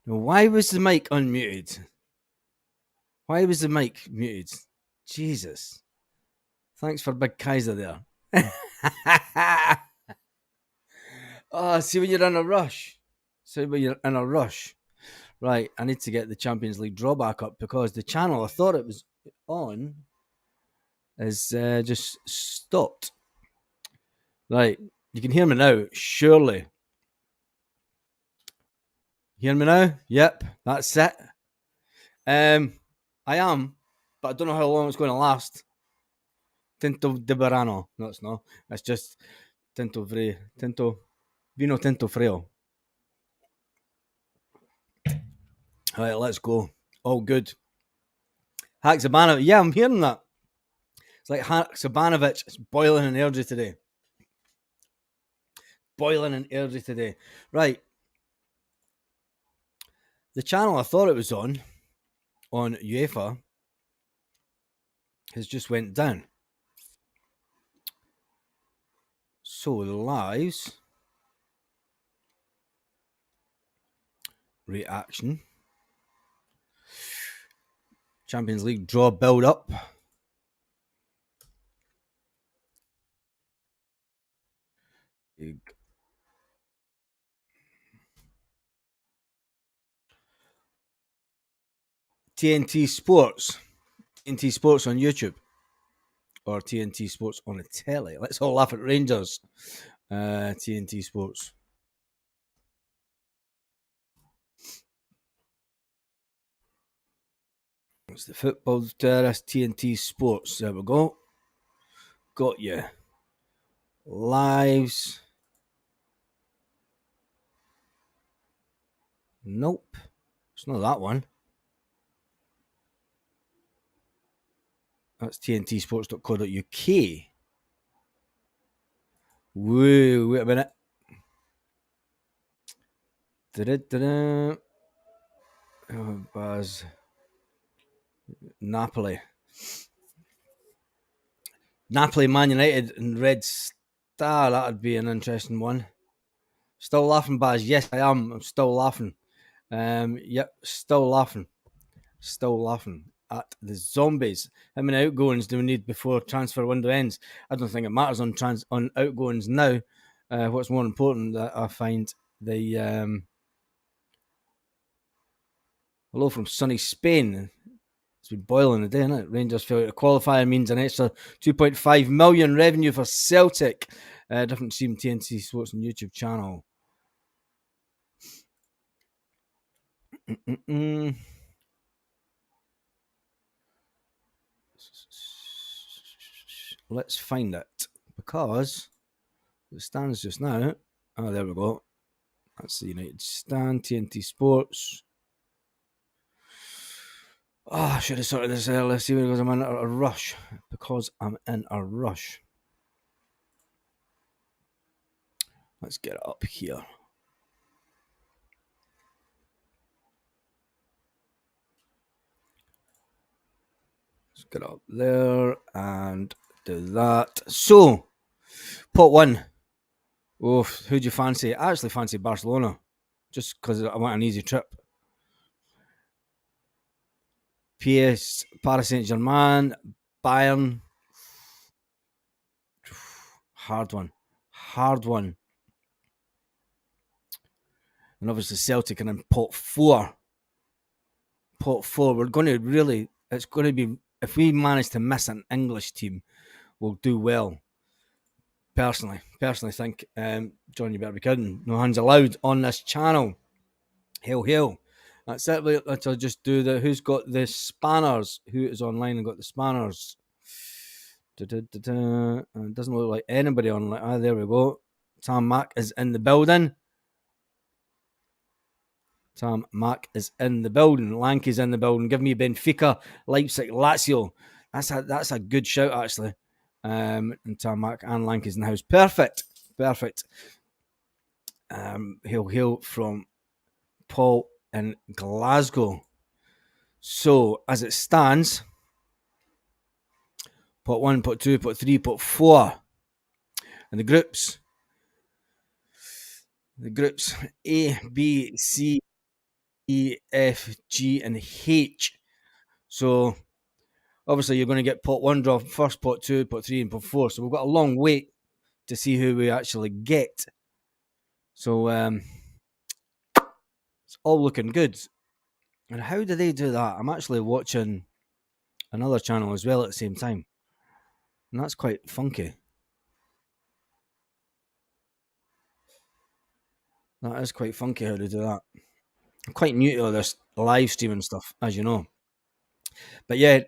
Why was the mic unmuted? Why was the mic muted? Jesus. Thanks for Big Kaiser there. Oh, see when you're in a rush. Right, I need to get the Champions League drawback up because the channel I thought it was on is just stopped. Right, you can hear me now, surely. Hear me now? Yep, that's it. I am, but I don't know how long it's going to last. Tinto de Verano. No, it's not. It's just Tinto Vino Tinto Frio. All right, let's go. All good. Haksabanovic. Yeah, I'm hearing that. It's like Haksabanovic. It's boiling in energy today. Right. The channel I thought it was on UEFA, has just went down. So the lives reaction. Champions League draw build up. TNT Sports. TNT Sports on YouTube. Or TNT Sports on a telly. Let's all laugh at Rangers. TNT Sports. It's the football terrace, TNT Sports. There we go. Got you. Lives. Nope. It's not that one. That's tntsports.co.uk. Whoa, wait a minute. Oh, Baz. Napoli, Man United, and Red Star. That'd be an interesting one. Still laughing, Baz? Yes, I am. I'm still laughing. Yep, still laughing at the zombies. How many outgoings do we need before transfer window ends? I don't think it matters on outgoings now. What's more important that I find the hello from sunny Spain. It's been boiling the day, isn't it? Rangers failure to qualify means an extra 2.5 million revenue for Celtic. Different team, TNT Sports and YouTube channel. Let's find it because it stands just now. Oh, there we go. That's the United stand, TNT Sports. Oh, I should have sorted this earlier. See, because I'm in a rush. Let's get it up here. Let's get it up there and do that. So, pot one. Oh, who do you fancy? I actually fancy Barcelona, just because I want an easy trip. Paris Saint-Germain, Bayern. Hard one. And obviously Celtic and then pot four. We're going to really, it's going to be, if we manage to miss an English team, we'll do well. Personally think, John, you better be kidding. No hands allowed on this channel. Hail. That's it. Let's just do the who's got the spanners. Who is online and got the spanners? It doesn't look like anybody online. There we go. Tom Mack is in the building. Lanky's in the building. Give me Benfica, Leipzig, Lazio. That's a good shout, actually. And Tom Mack and Lanky's in the house. Perfect. Hail from Paul in Glasgow. So, as it stands, pot 1, pot 2, pot 3, pot 4. And the groups A, B, C, E, F, G, and H. So obviously you're going to get pot one draw first, pot two, pot three, and pot four. So we've got a long wait to see who we actually get. So it's all looking good. And how do they do that? I'm actually watching another channel as well at the same time, and that's quite funky. That is quite funky how they do that. I'm quite new to all this live streaming stuff, as you know. But yeah,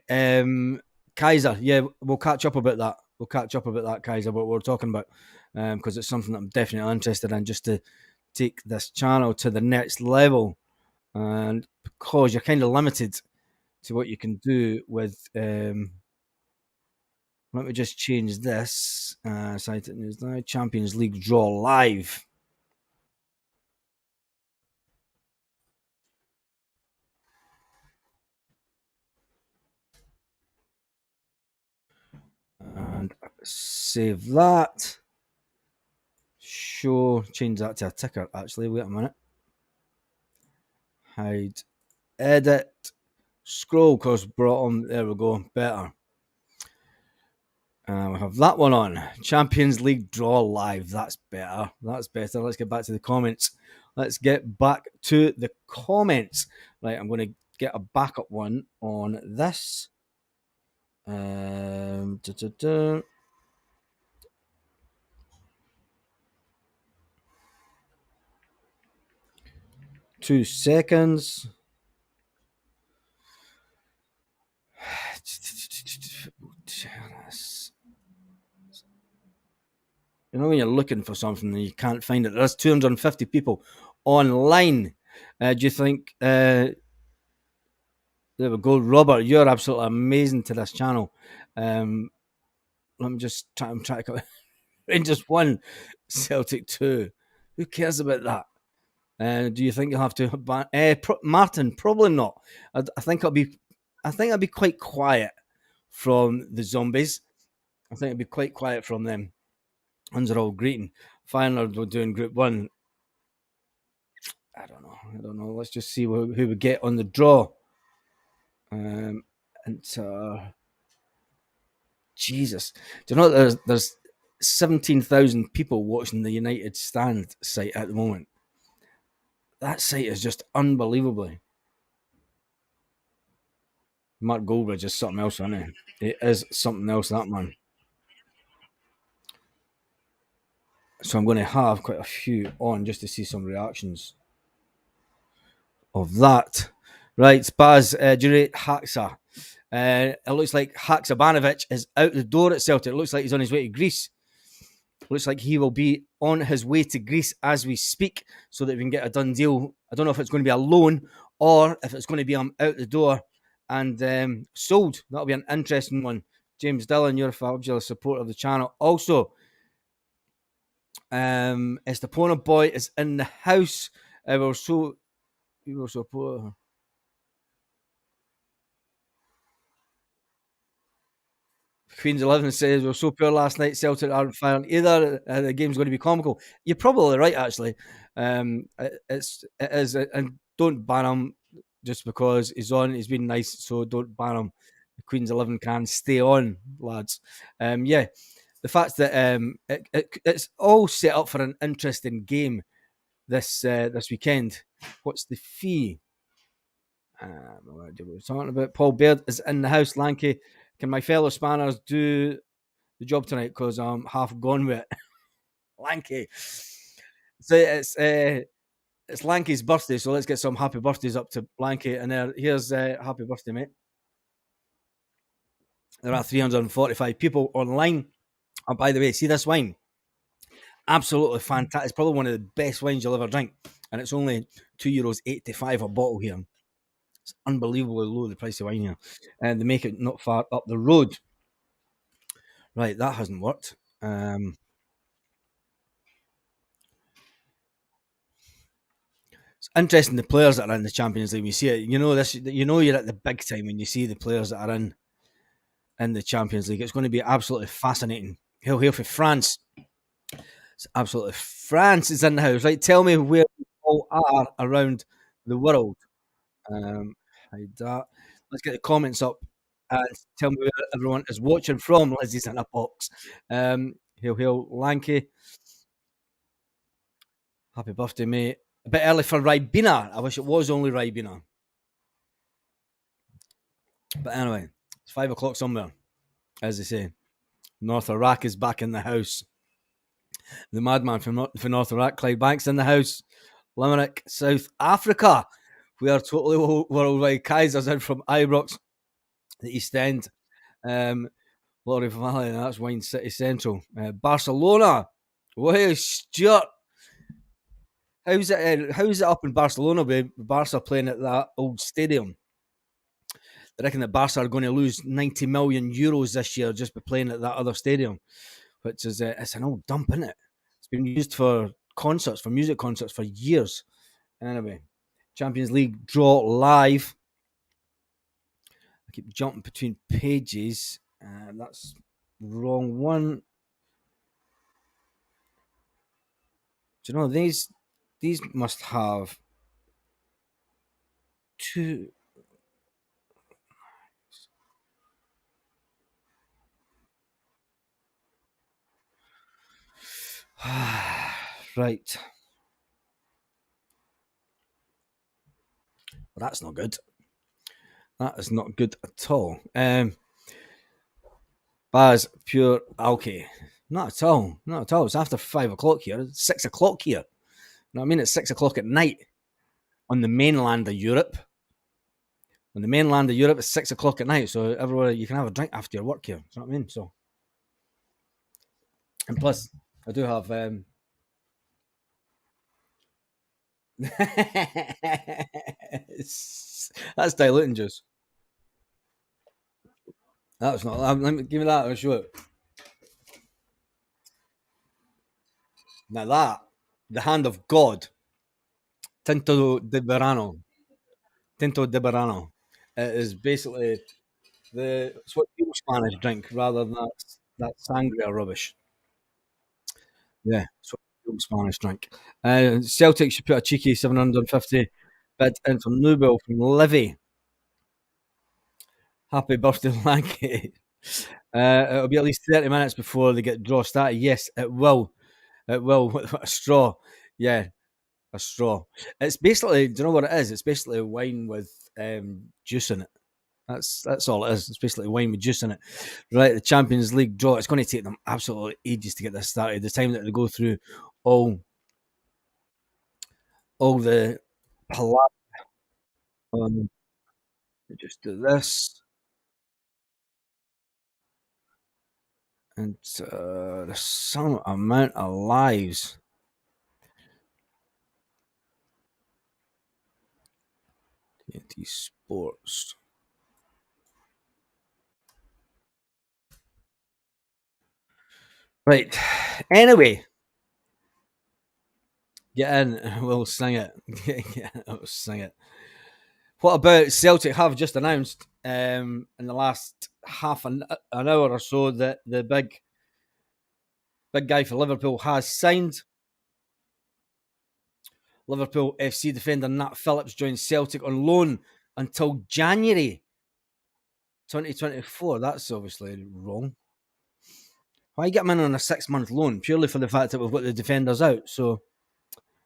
Kaiser, yeah, we'll catch up about that. We'll catch up about that, Kaiser, what we're talking about, because it's something that I'm definitely interested in, just to take this channel to the next level. And because you're kind of limited to what you can do with, let me just change this. Site news now. Champions League draw live. And save that. Show, change that to a ticker. Actually, wait a minute. Hide, edit, scroll, cause brought on. There we go. Better. We have that one on. Champions League draw live. That's better. That's better. Let's get back to the comments. Let's get back to the comments. Right, I'm going to get a backup one on this. Da, da, da. Two seconds. You know when you're looking for something and you can't find it. There's 250 people online. Do you think? There we go, Robert. You're absolutely amazing to this channel. Let me just try. I'm trying to. Rangers 1, Celtic 2. Who cares about that? Do you think you'll have to ban Martin? Probably not. I think it'll be. I think it'll be quite quiet from the zombies. I think it'll be quite quiet from them. Ones are all greeting. Feyenoord were doing Group 1. I don't know. I don't know. Let's just see who we get on the draw. And Jesus, do you know there's 17,000 people watching the United Stand site at the moment. That site is just unbelievably. Mark Goldbridge is something else, isn't he? It is something else, that man. So I'm going to have quite a few on just to see some reactions of that. Right, Spaz, do you rate Haxa? It looks like Haksabanovic is out the door at Celtic. It looks like he's on his way to Greece. Looks like he will be on his way to Greece as we speak, so that we can get a done deal. I don't know if it's going to be a loan or if it's going to be out the door and sold. That'll be an interesting one. James Dillon, you're a fabulous supporter of the channel. Also, Estepona Boy is in the house. We were so poor. Queen's 11 says, we were so poor last night, Celtic aren't firing either. The game's going to be comical. You're probably right, actually. It is, and don't ban him just because he's on. He's been nice, so don't ban him. The Queen's 11 can stay on, lads. Yeah, the fact that it's all set up for an interesting game this weekend. What's the fee? We're talking about Paul Baird is in the house. Lanky, can my fellow spanners do the job tonight? Because I'm half gone with it. Lanky. So it's Lanky's birthday, so let's get some happy birthdays up to Lanky. And here's happy birthday, mate. There are 345 people online. Oh, by the way, see this wine? Absolutely fantastic. It's probably one of the best wines you'll ever drink. And it's only €2.85 a bottle here. It's unbelievably low, the price of wine here. And they make it not far up the road. Right, that hasn't worked. It's interesting the players that are in the Champions League. You see it, you know this. You know you're at the big time when you see the players that are in the Champions League. It's going to be absolutely fascinating. Hail for France. It's absolutely France is in the house. Right, tell me where you all are around the world. Hide that. Let's get the comments up and tell me where everyone is watching from. Lizzie's in a box. Hail, hail, Lanky. Happy birthday, mate. A bit early for Ribena. I wish it was only Ribena. But anyway, it's 5 o'clock somewhere, as they say. North Iraq is back in the house. The madman from North Iraq, Clyde Banks, in the house. Limerick, South Africa. We are totally worldwide. Kaiser's in from Ibrox, the East End. Laurie Valley, that's Wine City Central. Barcelona. Wow, Stuart. How's it up in Barcelona with Barca playing at that old stadium? They reckon that Barca are going to lose 90 million euros this year just by playing at that other stadium, which is it's an old dump, isn't it? It's been used for concerts, for music concerts for years. Anyway, Champions League draw live. I keep jumping between pages. That's wrong one. Do you know these must have two. Right. Well, that's not good. That is not good at all. Baz, pure alky. Not at all. Not at all. It's after 5 o'clock here. It's 6 o'clock here. You know what I mean? It's 6 o'clock at night on the mainland of Europe. On the mainland of Europe, it's 6 o'clock at night. So everywhere you can have a drink after your work here. You know what I mean? So, and plus, I do have. That's diluting juice. That's not. Let me give me that. I'll show it. Now that the hand of God, Tinto de Verano. Tinto de Verano. It is basically it's what people Spanish drink rather than that sangria rubbish. Yeah, it's what people Spanish drink. Celtic should put a cheeky 750 bid in from Newbill from Livy. Happy birthday, Lanky. It'll be at least 30 minutes before they get draw started. Yes, it will. It will. A straw. Yeah, a straw. It's basically, do you know what it is? It's basically wine with juice in it. That's all it is. It's basically wine with juice in it. Right, the Champions League draw. It's going to take them absolutely ages to get this started. The time that they go through all the palaver. Just do this, and there's some amount of lives. TNT Sports. Right. Anyway, get in. We'll sing it. We'll sing it. What about Celtic have just announced in the last half an hour or so that the big guy for Liverpool has signed. Liverpool FC defender Nat Phillips joins Celtic on loan until January 2024. That's obviously wrong. Why get him in on a 6-month loan? Purely for the fact that we've got the defenders out. So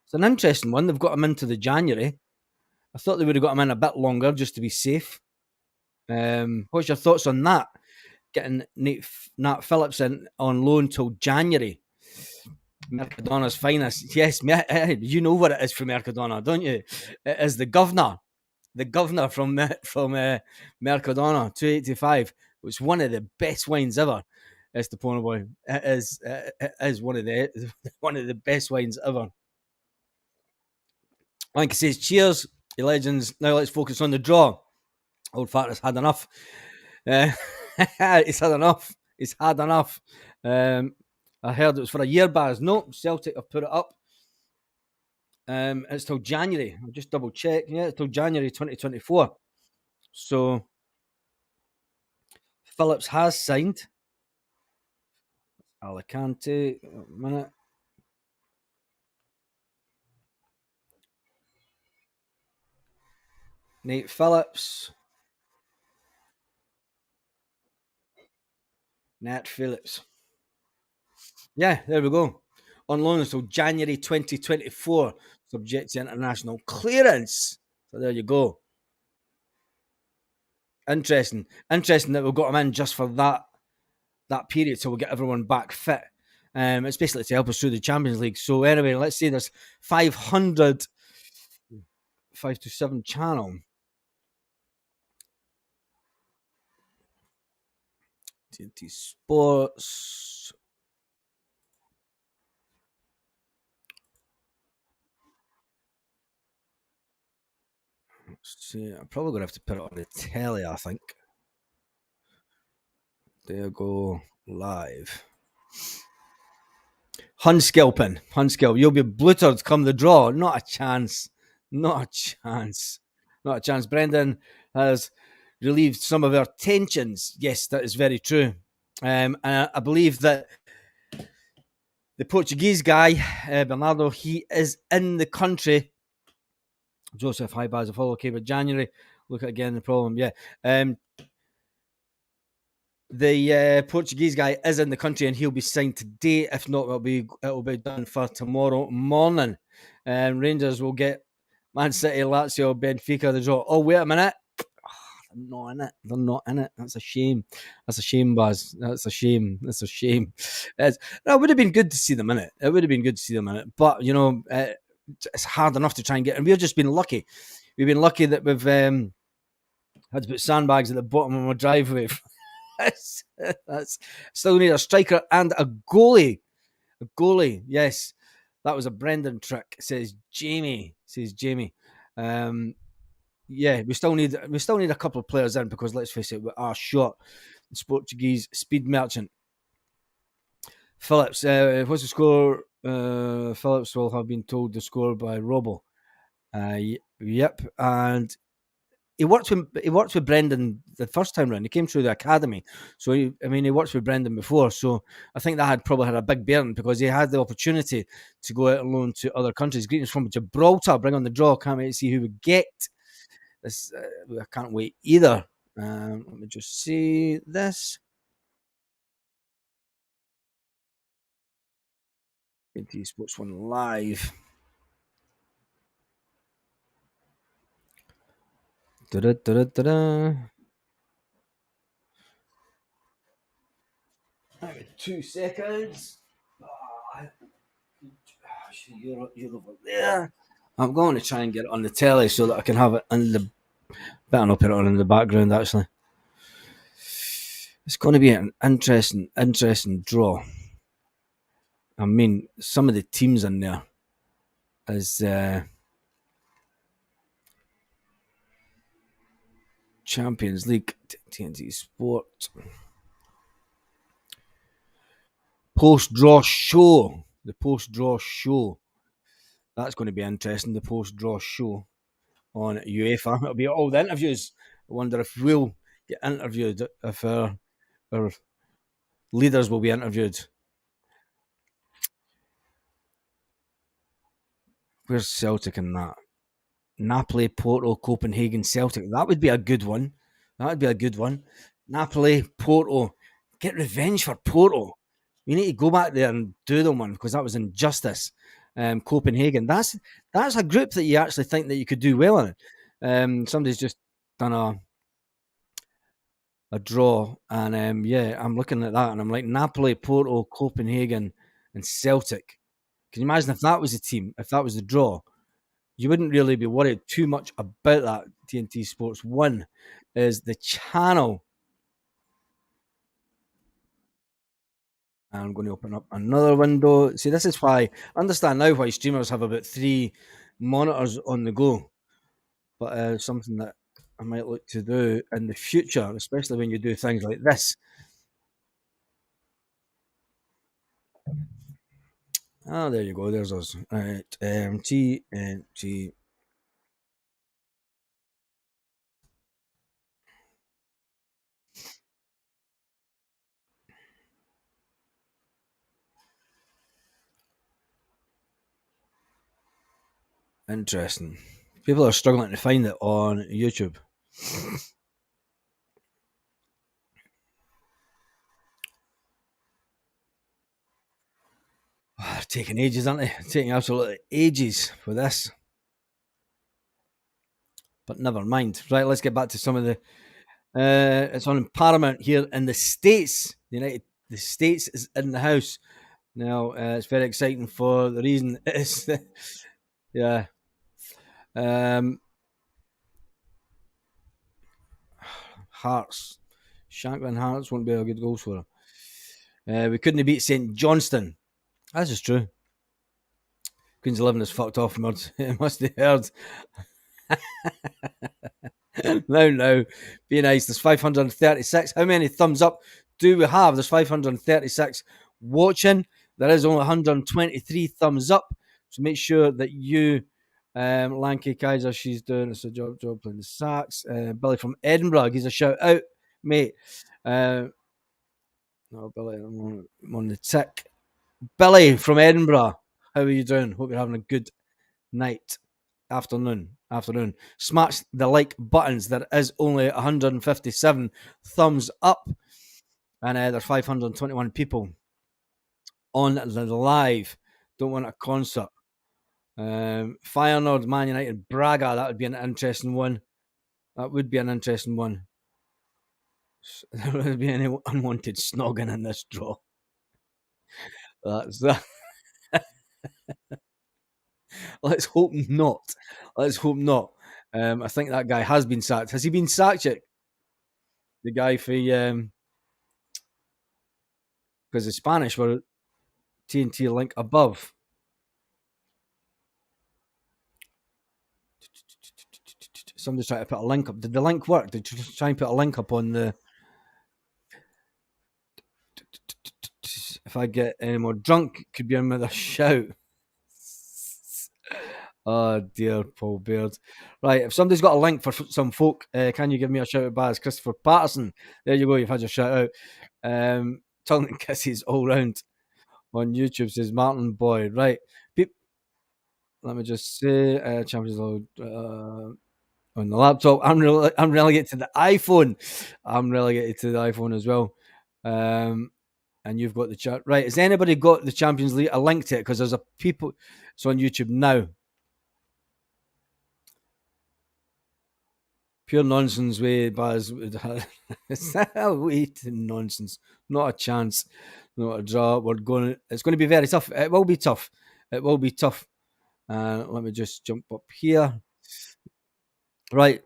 it's an interesting one. They've got him into the January. I thought they would have got him in a bit longer just to be safe. What's your thoughts on that? Getting Nat Phillips in on loan till January. Mercadona's finest. Yes, you know what it is from Mercadona, don't you? It is the governor. The governor from Mercadona, 285. It's one of the best wines ever. It's the Pono Boy. It is one of the best wines ever. Like he says, cheers, you legends. Now let's focus on the draw. Old Fat has had enough. He's had enough. He's had enough. I heard it was for a year, Baz. No, Celtic have put it up. It's till January. I'll just double check. Yeah, it's till January 2024. So Phillips has signed. Alicante. A minute. Nate Phillips. Nat Phillips. Yeah, there we go. On loan until January 2024, subject to international clearance. So there you go. Interesting. Interesting that we've got him in just for that period till we get everyone back fit. It's basically to help us through the Champions League. So anyway, let's see. There's 500 5 to 7 channel. TNT Sports. Let's see, I'm probably gonna have to put it on the telly. I think. There you go. Live. Hunskilpin, you'll be bluttered come the draw. Not a chance. Not a chance. Not a chance. Brendan has relieved some of our tensions. Yes, that is very true. And I believe that the Portuguese guy, Bernardo, he is in the country. Joseph, hi, Baz, follow. Okay, but January, look at again the problem. Yeah. The Portuguese guy is in the country and he'll be signed today. If not, it'll be done for tomorrow morning. Rangers will get Man City, Lazio, Benfica the draw. Oh, wait a minute. They're not in it. They're not in it. That's a shame. That's a shame, Baz. That's a shame. That's a shame. It would have been good to see them in it. It would have been good to see them in it. But, it's hard enough to try and get. And we've just been lucky. We've been lucky that we've had to put sandbags at the bottom of my driveway. That's still need a striker and a goalie. A goalie, yes. That was a Brendan trick, says Jamie. Yeah, we still need a couple of players in because let's face it, we are short. It's Portuguese speed merchant. Phillips, what's the score? Phillips will have been told the score by Robo. Yep, and he worked with Brendan the first time round. He came through the academy, so he worked with Brendan before. So I think that had probably had a big bearing because he had the opportunity to go out on loan to other countries. Greetings from Gibraltar. Bring on the draw. Can't wait to see who we get. This I can't wait either. Let me just see this. BT Sports One live. Da-da-da-da-da. 2 seconds. You're over there. I'm going to try and get it on the telly so that I can have it in the. Better not put it on in the background. Actually, it's going to be an interesting draw. I mean, some of the teams in there is Champions League, TNT Sport, post-draw show. The post-draw show. That's going to be interesting. The post-draw show on UEFA. It'll be all the interviews. I wonder if we'll get interviewed, if our leaders will be interviewed. Where's Celtic in that? Napoli, Porto, Copenhagen, Celtic. That would be a good one. That would be a good one. Napoli, Porto. Get revenge for Porto. We need to go back there and do them one because that was injustice. Copenhagen. That's a group that you actually think that you could do well in. Somebody's just done a draw, and I'm looking at that, and I'm like Napoli, Porto, Copenhagen, and Celtic. Can you imagine if that was the team? If that was the draw, you wouldn't really be worried too much about that. TNT Sports One is the channel. I'm going to open up another window. See, this is why I understand now why streamers have about 3 monitors on the go. But something that I might look to do in the future, especially when you do things like this. Oh, there you go. There's us. All right. TNT. Interesting. People are struggling to find it on YouTube. Taking ages, aren't they? Taking absolutely ages for this. But never mind. Right, let's get back to some of the. It's on Paramount here in the States. The States is in the house now. It's very exciting for the reason it's yeah. Um, Hearts, Shanklin Hearts won't be a good goal scorer. We couldn't have beat St Johnston. That's just true. Queen's 11 is fucked off. Must have heard. No. Be nice. There's 536. How many thumbs up do we have? There's 536 watching. There is only 123 thumbs up. So make sure that you, Lanky Kaiser, she's doing a job playing the sax. Billy from Edinburgh, gives a shout out, mate. No, Billy, I'm on the tick. Billy from Edinburgh, how are you doing? Hope you're having a good night. Afternoon. Smash the like buttons. There is only 157 thumbs up, and there's 521 people on the live. Don't want a concert. Feyenoord, Man United, Braga. That would be an interesting one. There would be any unwanted snogging in this draw. That's that. Let's hope not. Let's hope not. I think that guy has been sacked. Has he been sacked yet? The guy for because the Spanish were TNT link above. Somebody's trying to put a link up. Did the link work? Did you try and put a link up on the? If I get any more drunk, could be another shout. Oh dear, Paul Baird. Right, if somebody's got a link for some folk, can you give me a shout out, Baz? Christopher Patterson. There you go. You've had your shout out. Tongue and kisses all round on YouTube, says Martin Boyd. Right, let me just say, Champions League on the laptop. I'm relegated to the iPhone. I'm relegated to the iPhone as well. And you've got the chat. Right, has anybody got the Champions League? I linked it because there's a people. It's on YouTube now. Pure nonsense way, Baz. Way to nonsense. Not a chance. Not a draw. It's going to be very tough. It will be tough. Let me just jump up here. Right.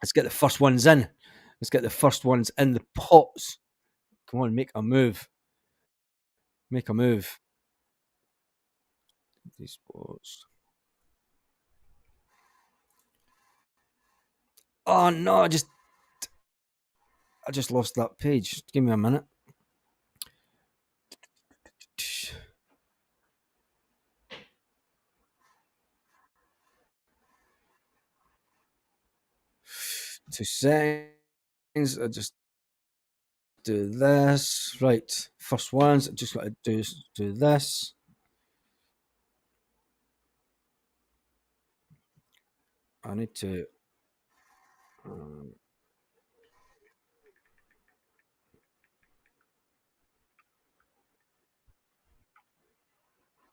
Let's get the first ones in. Let's get the first ones in the pots. Come on, make a move. These spots. Oh no! I just lost that page. Just give me a minute. Two seconds. I just do this. Right. First ones. I just got to do this. I need to.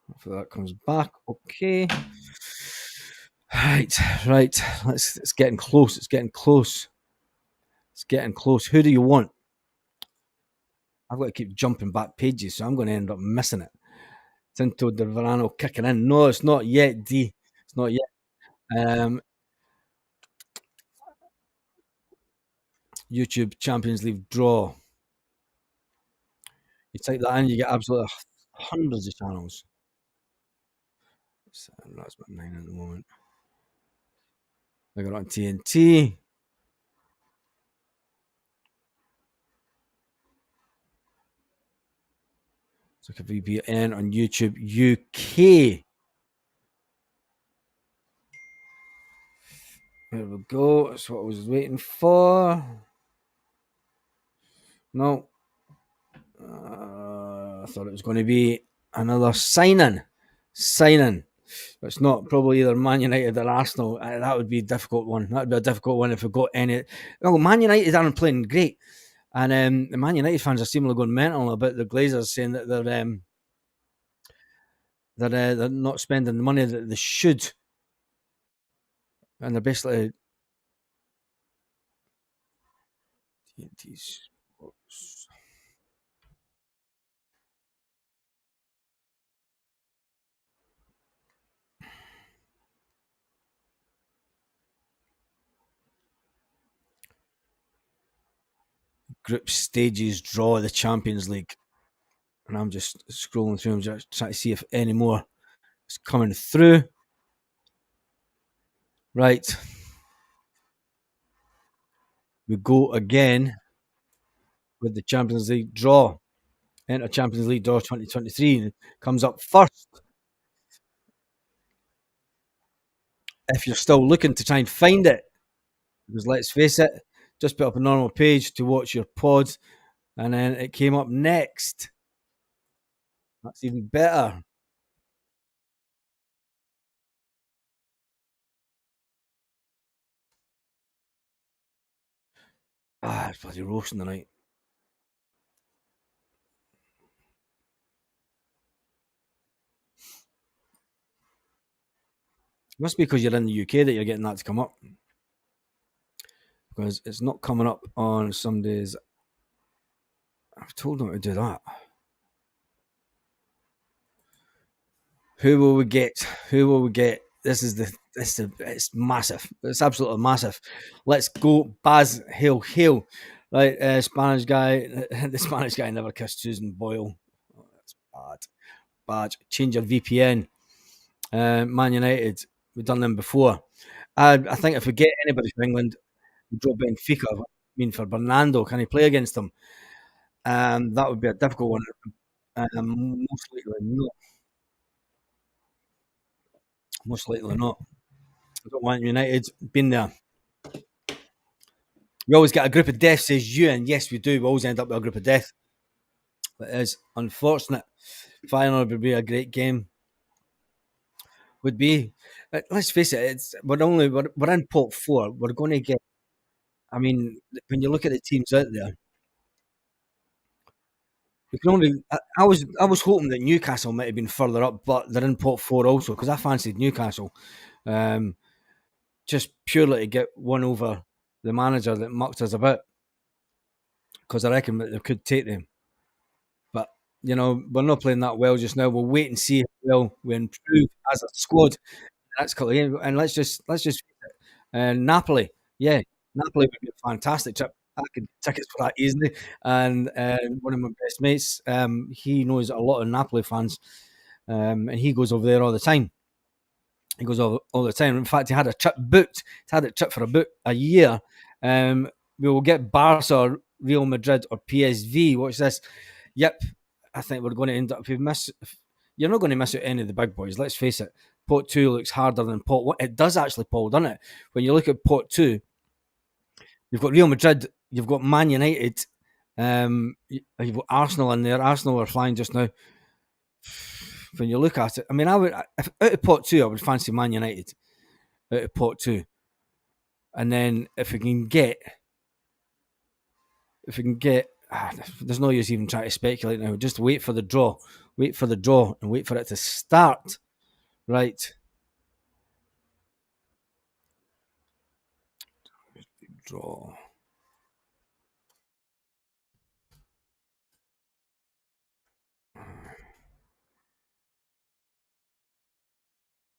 Hopefully that comes back. Okay. Right. It's getting close. It's getting close. Who do you want? I've got to keep jumping back pages, so I'm going to end up missing it. Tinto de Verano kicking in. No, it's not yet, D. It's not yet. YouTube Champions League draw. You type that in, you get absolutely hundreds of channels. That's about 9 at the moment. I got it on TNT. It's like a VPN on YouTube UK. There we go. That's what I was waiting for. No. I thought it was going to be another sign-in. It's not probably either Man United or Arsenal. That would be a difficult one. That would be a difficult one if we got any. Well, Man United aren't playing great, and the Man United fans are seemingly going mental about the Glazers saying that they're not spending the money that they should, and they're basically these group stages draw the Champions League, and I'm just scrolling through them, just trying to see if any more is coming through. Right, we go again with the Champions League draw. Enter Champions League draw 2023 comes up first. If you're still looking to try and find it, because let's face it, just put up a normal page to watch your pod, and then it came up next. That's even better. It's bloody roasting tonight. It must be because you're in the UK that you're getting that to come up. Because it's not coming up on some days. I've told them to do that. Who will we get? Who will we get? It's massive. It's absolutely massive. Let's go, Baz Hill Hill. Right, Spanish guy. The Spanish guy never kissed Susan Boyle. Oh, that's bad. Bad. Change your VPN. Man United. We've done them before. I think if we get anybody from England, we draw Benfica. I mean, for Bernardo, can he play against them? That would be a difficult one. Most likely not. Most likely not. I don't want United. Been there. We always get a group of death, says you, and yes, we do. We always end up with a group of death. It is unfortunate. Final would be a great game. Would be. Let's face it. We're in pot four. We're going to get. I mean, when you look at the teams out there, we can only. I was hoping that Newcastle might have been further up, but they're in pot four also because I fancied Newcastle, um, just purely to get one over the manager that mucked us about because I reckon that they could take them. But we're not playing that well just now. We'll wait and see how well we improve as a squad. That's cool. And let's just Napoli. Yeah, Napoli would be a fantastic trip. I could get tickets for that easily. And one of my best mates, he knows a lot of Napoli fans, and he goes over there all the time. He goes all the time. In fact, he had a trip booked. He's had a trip for about a year. Um, we will get Barca, Real Madrid, or PSV. Watch this. Yep, I think we're going to end up. You're not going to miss out any of the big boys. Let's face it. Pot two looks harder than pot one. It does actually, Paul, doesn't it? When you look at pot two, you've got Real Madrid, you've got Man United, you've got Arsenal in there. Arsenal are flying just now. When you look at it, I mean, I would if, out of pot two, I would fancy Man United out of pot two, and then if we can get, there's no use even trying to speculate now. Just wait for the draw, and wait for it to start. Right, draw.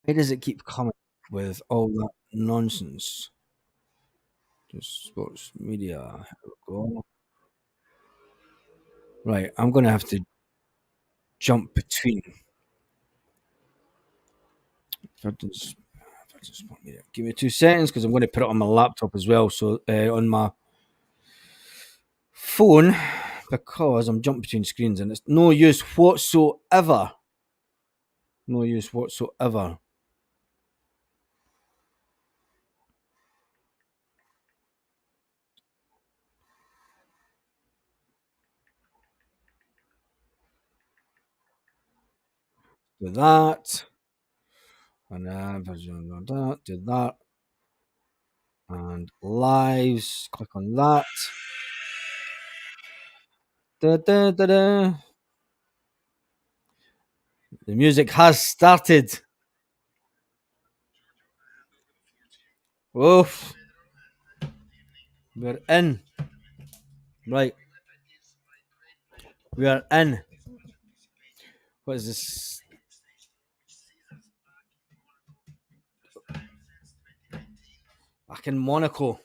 Why does it keep coming with all that nonsense? Just sports media. Here we go. Right, I'm going to have to jump between. Give me 2 seconds because I'm going to put it on my laptop as well. So on my phone, because I'm jumping between screens and it's no use whatsoever. No use whatsoever. Do that. And then do that. And lives. Click on that. Da, da, da, da. The music has started. Oof. We're in. Right. We are in. What is this? Back in Monaco.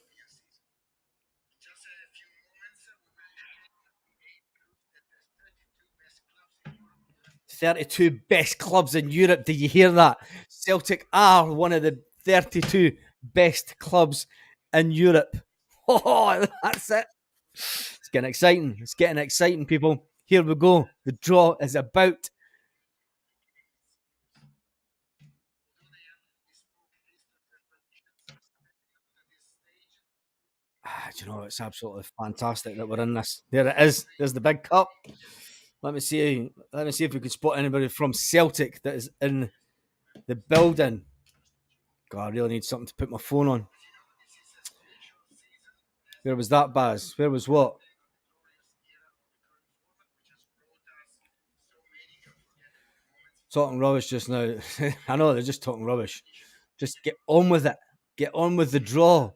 32 best clubs in Europe. Did you hear that? Celtic are one of the 32 best clubs in Europe. Oh, that's it. It's getting exciting. It's getting exciting, people. Here we go. The draw is about. Do you know, it's absolutely fantastic that we're in this. There it is. There's the big cup. Let me see. Let me see if we could spot anybody from Celtic that is in the building. God, I really need something to put my phone on. Where was that, Baz? Where was what? Talking rubbish just now. I know they're just talking rubbish. Just get on with it. Get on with the draw.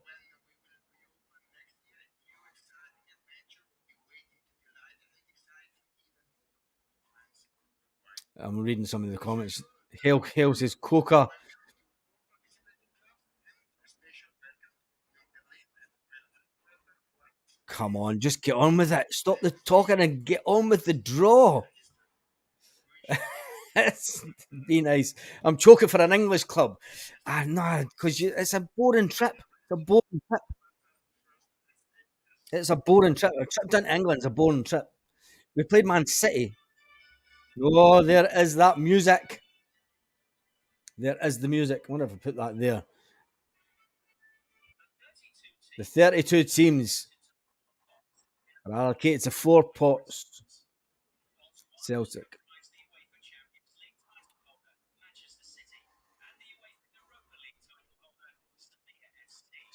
I'm reading some of the comments. Hale says Coca. Come on, just get on with it. Stop the talking and get on with the draw. It's be nice. I'm choking for an English club. Ah, no, because it's a boring trip. It's a boring trip. It's a boring trip. A trip down to England's a boring trip. We played Man City. Oh, there is that music. There is the music. I wonder if I put that there. The 32 teams are allocated to 4 pots. Celtic.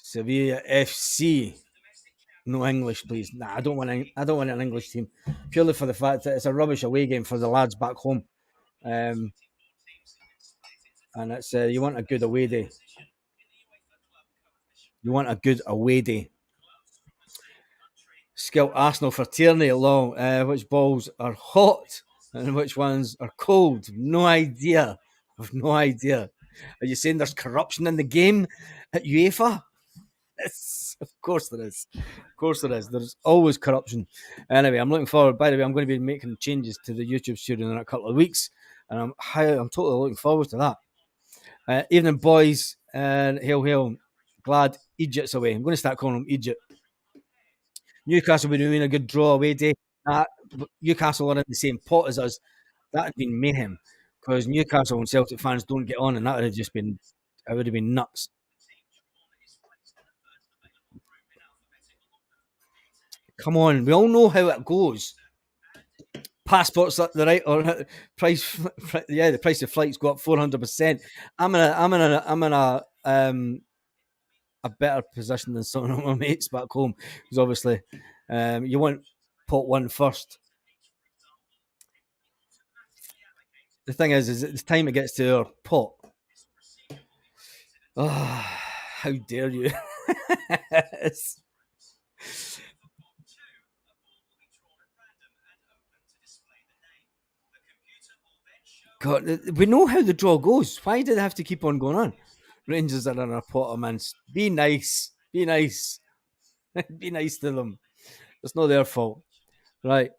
Sevilla FC. No English, please. Nah, I don't want. I don't want an English team, purely for the fact that it's a rubbish away game for the lads back home. Um, and it's you want a good away day. You want a good away day. Skill Arsenal for Tierney along. Which balls are hot and which ones are cold? No idea. I've no idea. Are you saying there's corruption in the game at UEFA? Yes, of course there is. Of course there is. There's always corruption. Anyway, I'm looking forward. By the way, I'm going to be making changes to the YouTube studio in a couple of weeks, and I'm totally looking forward to that. Evening, boys, and hail. Glad Egypt's away. I'm going to start calling them Egypt. Newcastle will be doing a good draw away day. Uh, Newcastle are in the same pot as us. That would been mayhem because Newcastle and Celtic fans don't get on, and that would have just been, it would have been nuts. Come on, we all know how it goes. Passports up the right or price, yeah, the price of flights go up 400%. I'm in a better position than some of my mates back home because obviously you want pot one first. The thing is it's time it gets to our pot. Oh, how dare you? It's, God, we know how the draw goes. Why do they have to keep on going on? Rangers are in a pot of mints. Be nice. Be nice. Be nice to them. It's not their fault. Right.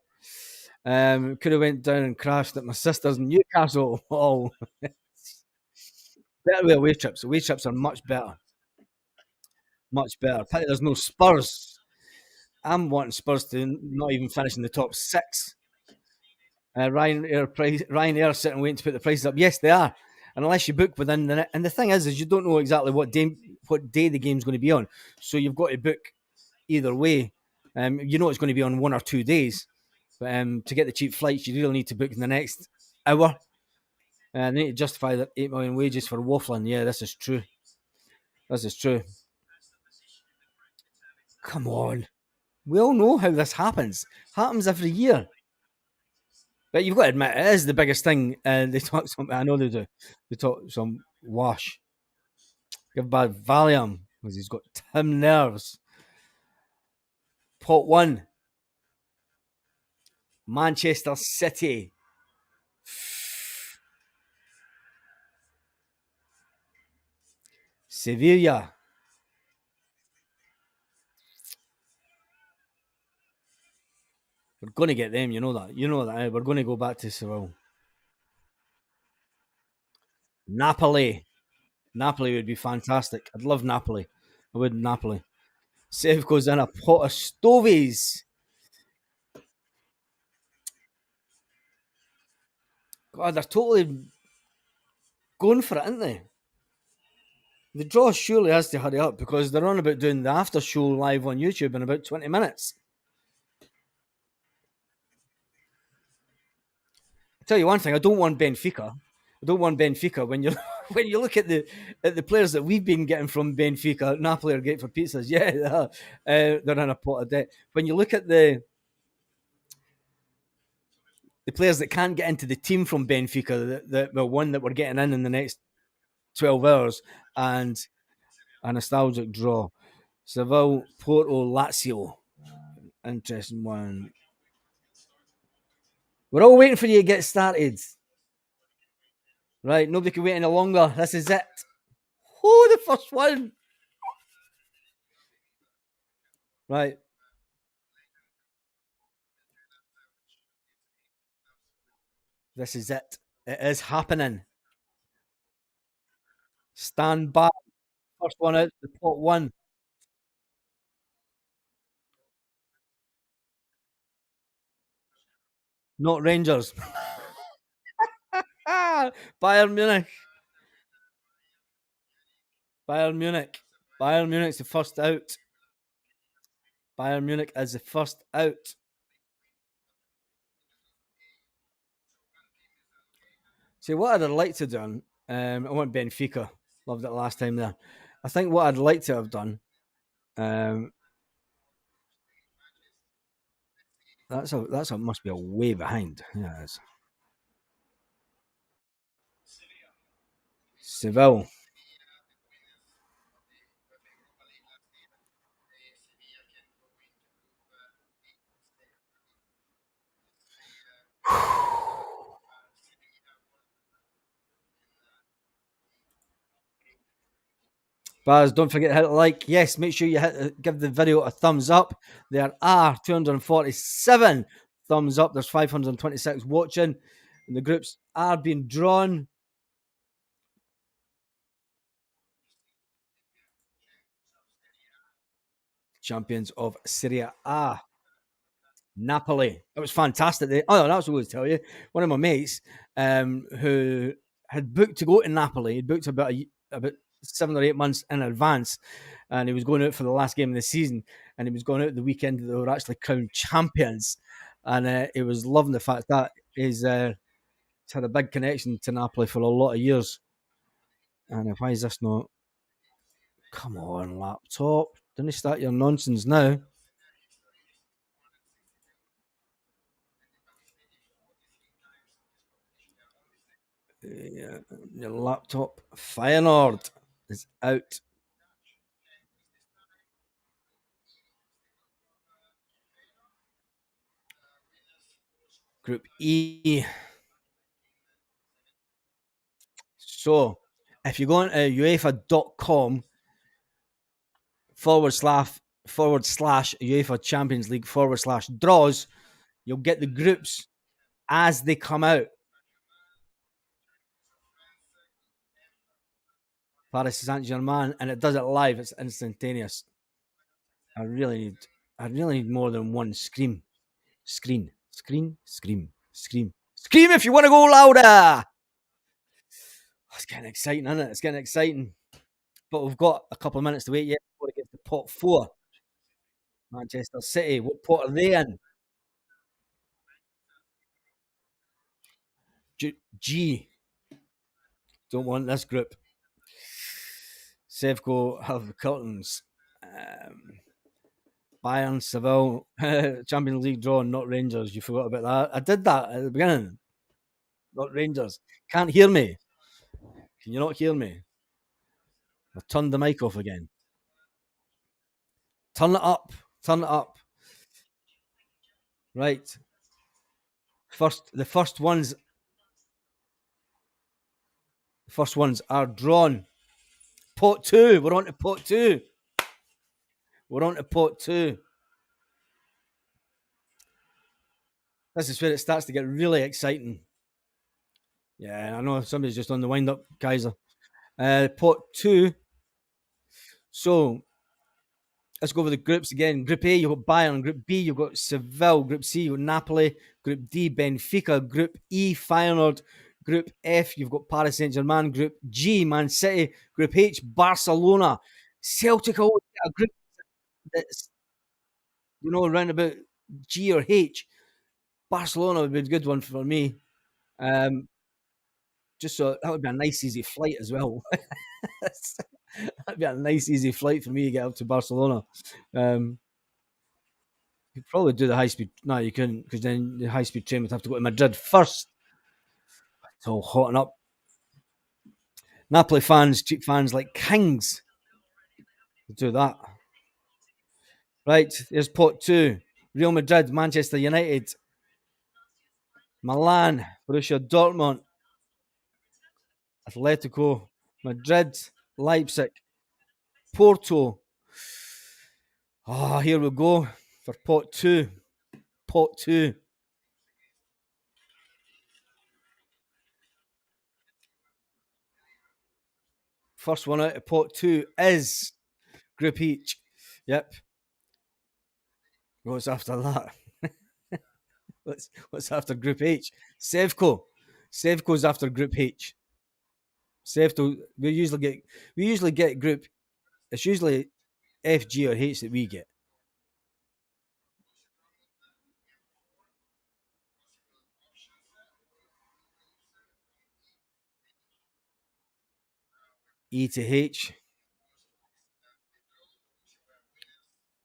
Could have went down and crashed at my sister's in Newcastle. Oh, better with away trips. Away trips are much better. Much better. Pity there's no Spurs. I'm wanting Spurs to not even finish in the top six. Ryanair sitting waiting to put the prices up. Yes, they are. And unless you book within and the thing is you don't know exactly what day the game's going to be on. So you've got to book either way. You know it's going to be on 1 or 2 days. But to get the cheap flights, you really need to book in the next hour. And they need to justify their 8 million wages for waffling. Yeah, this is true. This is true. Come on. We all know how this happens. Happens every year. But you've got to admit, it is the biggest thing. And they talk some, I know they do. They talk some wash. Give bad Valium because he's got Tim nerves. Pot one, Manchester City. Sevilla. We're going to get them. You know that. You know that. We're going to go back to Seville. Napoli. Napoli would be fantastic. I'd love Napoli. I would Napoli. Save goes in a pot of stovies. God, they're totally going for it, aren't they? The draw surely has to hurry up because they're on about doing the after show live on YouTube in about 20 minutes. I'll tell you one thing, I don't want Benfica. I don't want Benfica when you when you look at the players that we've been getting from Benfica. Napoli are great for pizzas, yeah, they're in a pot of debt. When you look at the players that can't get into the team from Benfica, the one that we're getting in the next 12 hours, and a nostalgic draw. Seville, Porto, Lazio. Interesting one. We're all waiting for you to get started. Right, nobody can wait any longer. This is it. Oh, the first one. Right, this is it. It is happening. Stand by. First one out, the pot one. Not Rangers. Bayern Munich. Bayern Munich. Bayern Munich's the first out. Bayern Munich is the first out. See, what I'd like to do, I want Benfica. Loved it last time there. I think what I'd like to have done, um, that's a must be a way behind. Yeah, it's Seville. Baz, don't forget to hit like. Yes, make sure you give the video a thumbs up. There are 247 thumbs up. There's 526 watching. And the groups are being drawn. Champions of Serie A. Napoli. It was fantastic. Oh, that's what I was tell you. One of my mates who had booked to go to Napoli, he'd booked about 7 or 8 months in advance, and he was going out for the last game of the season, and he was going out the weekend that they were actually crowned champions, and he was loving the fact that he's had a big connection to Napoli for a lot of years. And why is this not? Come on, laptop! Don't start your nonsense now. Yeah, your laptop. Feyenoord is out. Group E. So if you go on UEFA.com forward slash UEFA Champions League /draws, you'll get the groups as they come out. Paris Saint Germain, and it does it live. It's instantaneous. I really need, I really need more than one scream, scream. If you want to go louder, it's getting exciting, isn't it? It's getting exciting. But we've got a couple of minutes to wait yet before it gets to pot four. Manchester City. What pot are they in? G. Don't want this group. Sevco have the curtains. Um, Bayern, Seville, Champions League draw, not Rangers. You forgot about that. I did that at the beginning. Not Rangers. Can't hear me. Can you not hear me? I turned the mic off again. Turn it up. Turn it up. Right. The first ones are drawn. Pot two. We're on to pot two. We're on to pot two. This is where it starts to get really exciting. Yeah, I know somebody's just on the wind up, Kaiser. Pot two. So let's go over the groups again. Group A, you've got Bayern. Group B, you've got Seville. Group C, you've got Napoli. Group D, Benfica. Group E, Feyenoord. Group F, you've got Paris Saint-Germain. Group G, Man City. Group H, Barcelona. Celtic always get a group that's, around about G or H. Barcelona would be a good one for me. Just so that would be a nice, easy flight as well. That'd be a nice, easy flight for me to get up to Barcelona. You'd probably do the high speed. No, you couldn't, because then the high speed train would have to go to Madrid first. It's all hotting up. Napoli fans, cheap fans like kings. Do that. Right, here's pot two. Real Madrid, Manchester United, Milan, Borussia Dortmund, Atletico Madrid, Leipzig, Porto. Here we go for pot two. Pot two. First one out of pot two is Group H. Yep. What's after that? What's after Group H? Sevco. Sevco's after Group H. Sevco. We usually get group. It's usually F, G, or H that we get. E to H.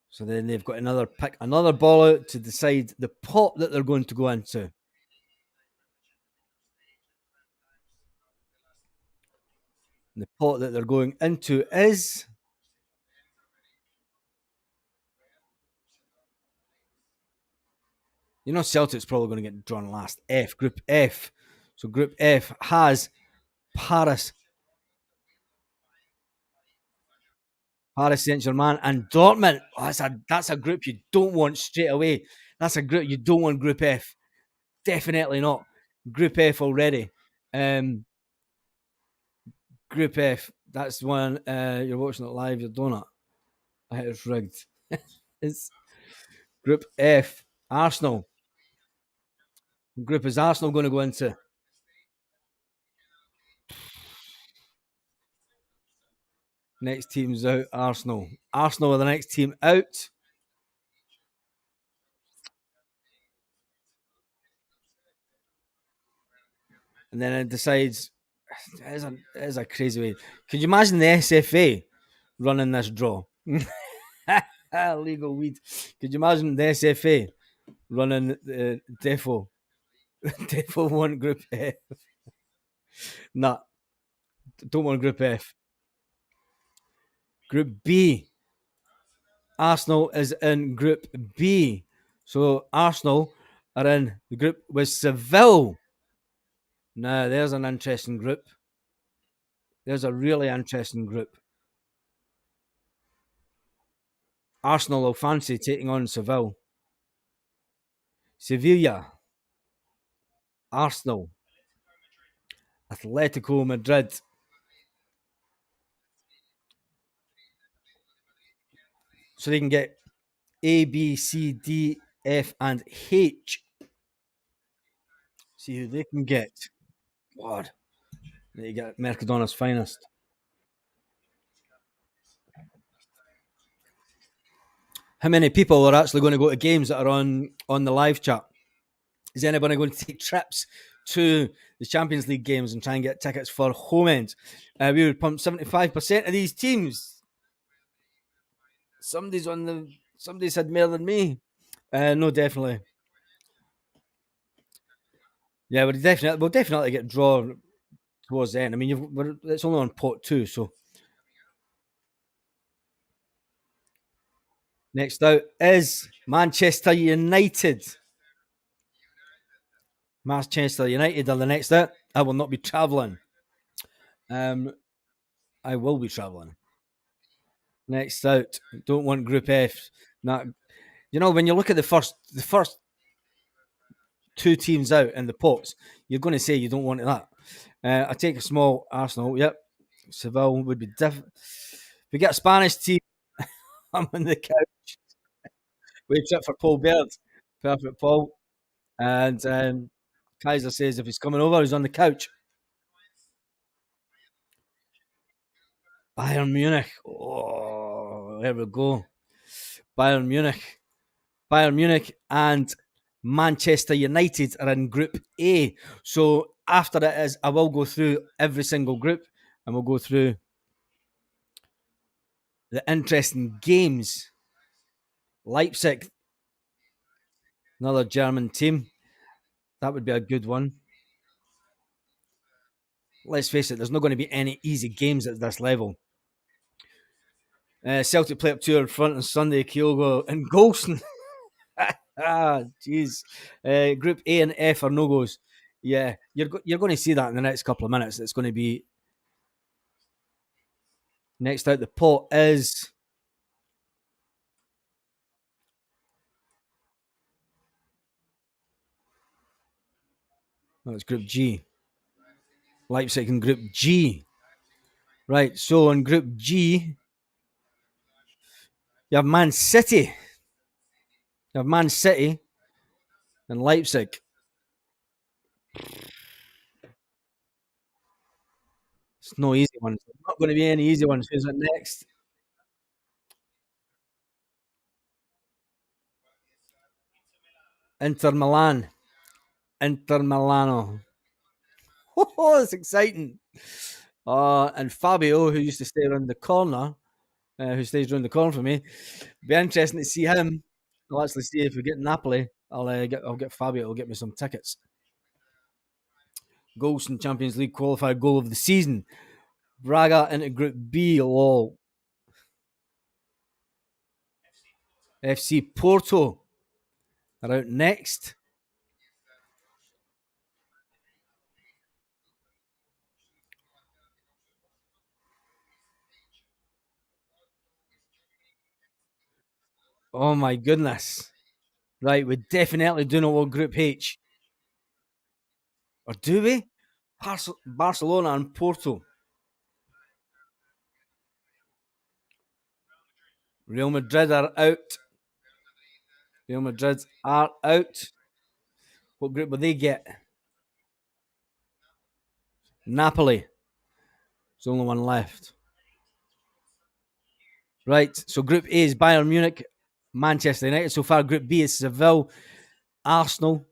So then they've got another ball out to decide the pot that they're going to go into. And the pot that they're going into is Celtic's probably going to get drawn last. Group F. So Group F has Paris Saint-Germain and Dortmund. Oh, that's a group you don't want straight away. That's a group you don't want. Group F. Definitely not. Group F already. Group F. That's one you're watching it live. You're doing it. It's rigged. It's Group F. Arsenal. Group is Arsenal going to go into? Next team's out. Arsenal. Arsenal are the next team out. And then it decides. It is a crazy way. Could you imagine the SFA running this draw? Legal weed. Could you imagine the SFA running the Defo? Defo want Group F. Nah, don't want Group F. Group B. Arsenal is in Group B. So Arsenal are in the group with Seville. Now, there's an interesting group. There's a really interesting group. Arsenal will fancy taking on Seville. Sevilla, Arsenal, Atletico Madrid. So they can get A, B, C, D, F, and H. See who they can get. God, they get Mercadona's finest. How many people are actually going to go to games that are on the live chat? Is anybody going to take trips to the Champions League games and try and get tickets for home end. We would pump 75% of these teams. Somebody's had more than me. No, definitely. Yeah, we'll definitely get drawn towards the end. I mean, it's only on pot two, so next out is Manchester United. Manchester United are the next out. I will not be travelling. Um, I will be travelling. Next out, don't want Group F. Not, when you look at the first two teams out in the pots, you're going to say you don't want that. I take a small Arsenal. Yep, Seville would be different. If we get a Spanish team, I'm on the couch. Wait up for Paul Baird. Perfect, Paul. And Kaiser says if he's coming over, he's on the couch. Bayern Munich. Oh, there we go. Bayern Munich. Bayern Munich and Manchester United are in Group A. So after it is, I will go through every single group and we'll go through the interesting games. Leipzig, another German team. That would be a good one. Let's face it, there's not going to be any easy games at this level. Celtic play up two in front on Sunday, Kyogo and Golson. Jeez. Group A and F are no goes. Yeah, you're going to see that in the next couple of minutes. It's going to be next out the pot is it's Group G. Leipzig in Group G. Right, so in Group G, you have Man City. You have Man City and Leipzig. It's no easy ones. It's not going to be any easy ones. Who's it next? Inter Milan. Inter Milano. Oh, it's exciting. And Fabio, who used to stay around the corner, who stays around the corner for me, be interesting to see him. I'll actually see if we get Napoli. I'll get Fabio. I'll get me some tickets. Goals in Champions League qualified goal of the season. Braga into Group B. Lol. FC Porto are out next. Oh my goodness. Right, we definitely do not want Group H. Or do we? Barcelona and Porto. Real Madrid are out. Real Madrid are out. What group will they get? Napoli. There's only one left. Right, so Group A is Bayern Munich, Manchester United. So far, Group B is Seville, Arsenal.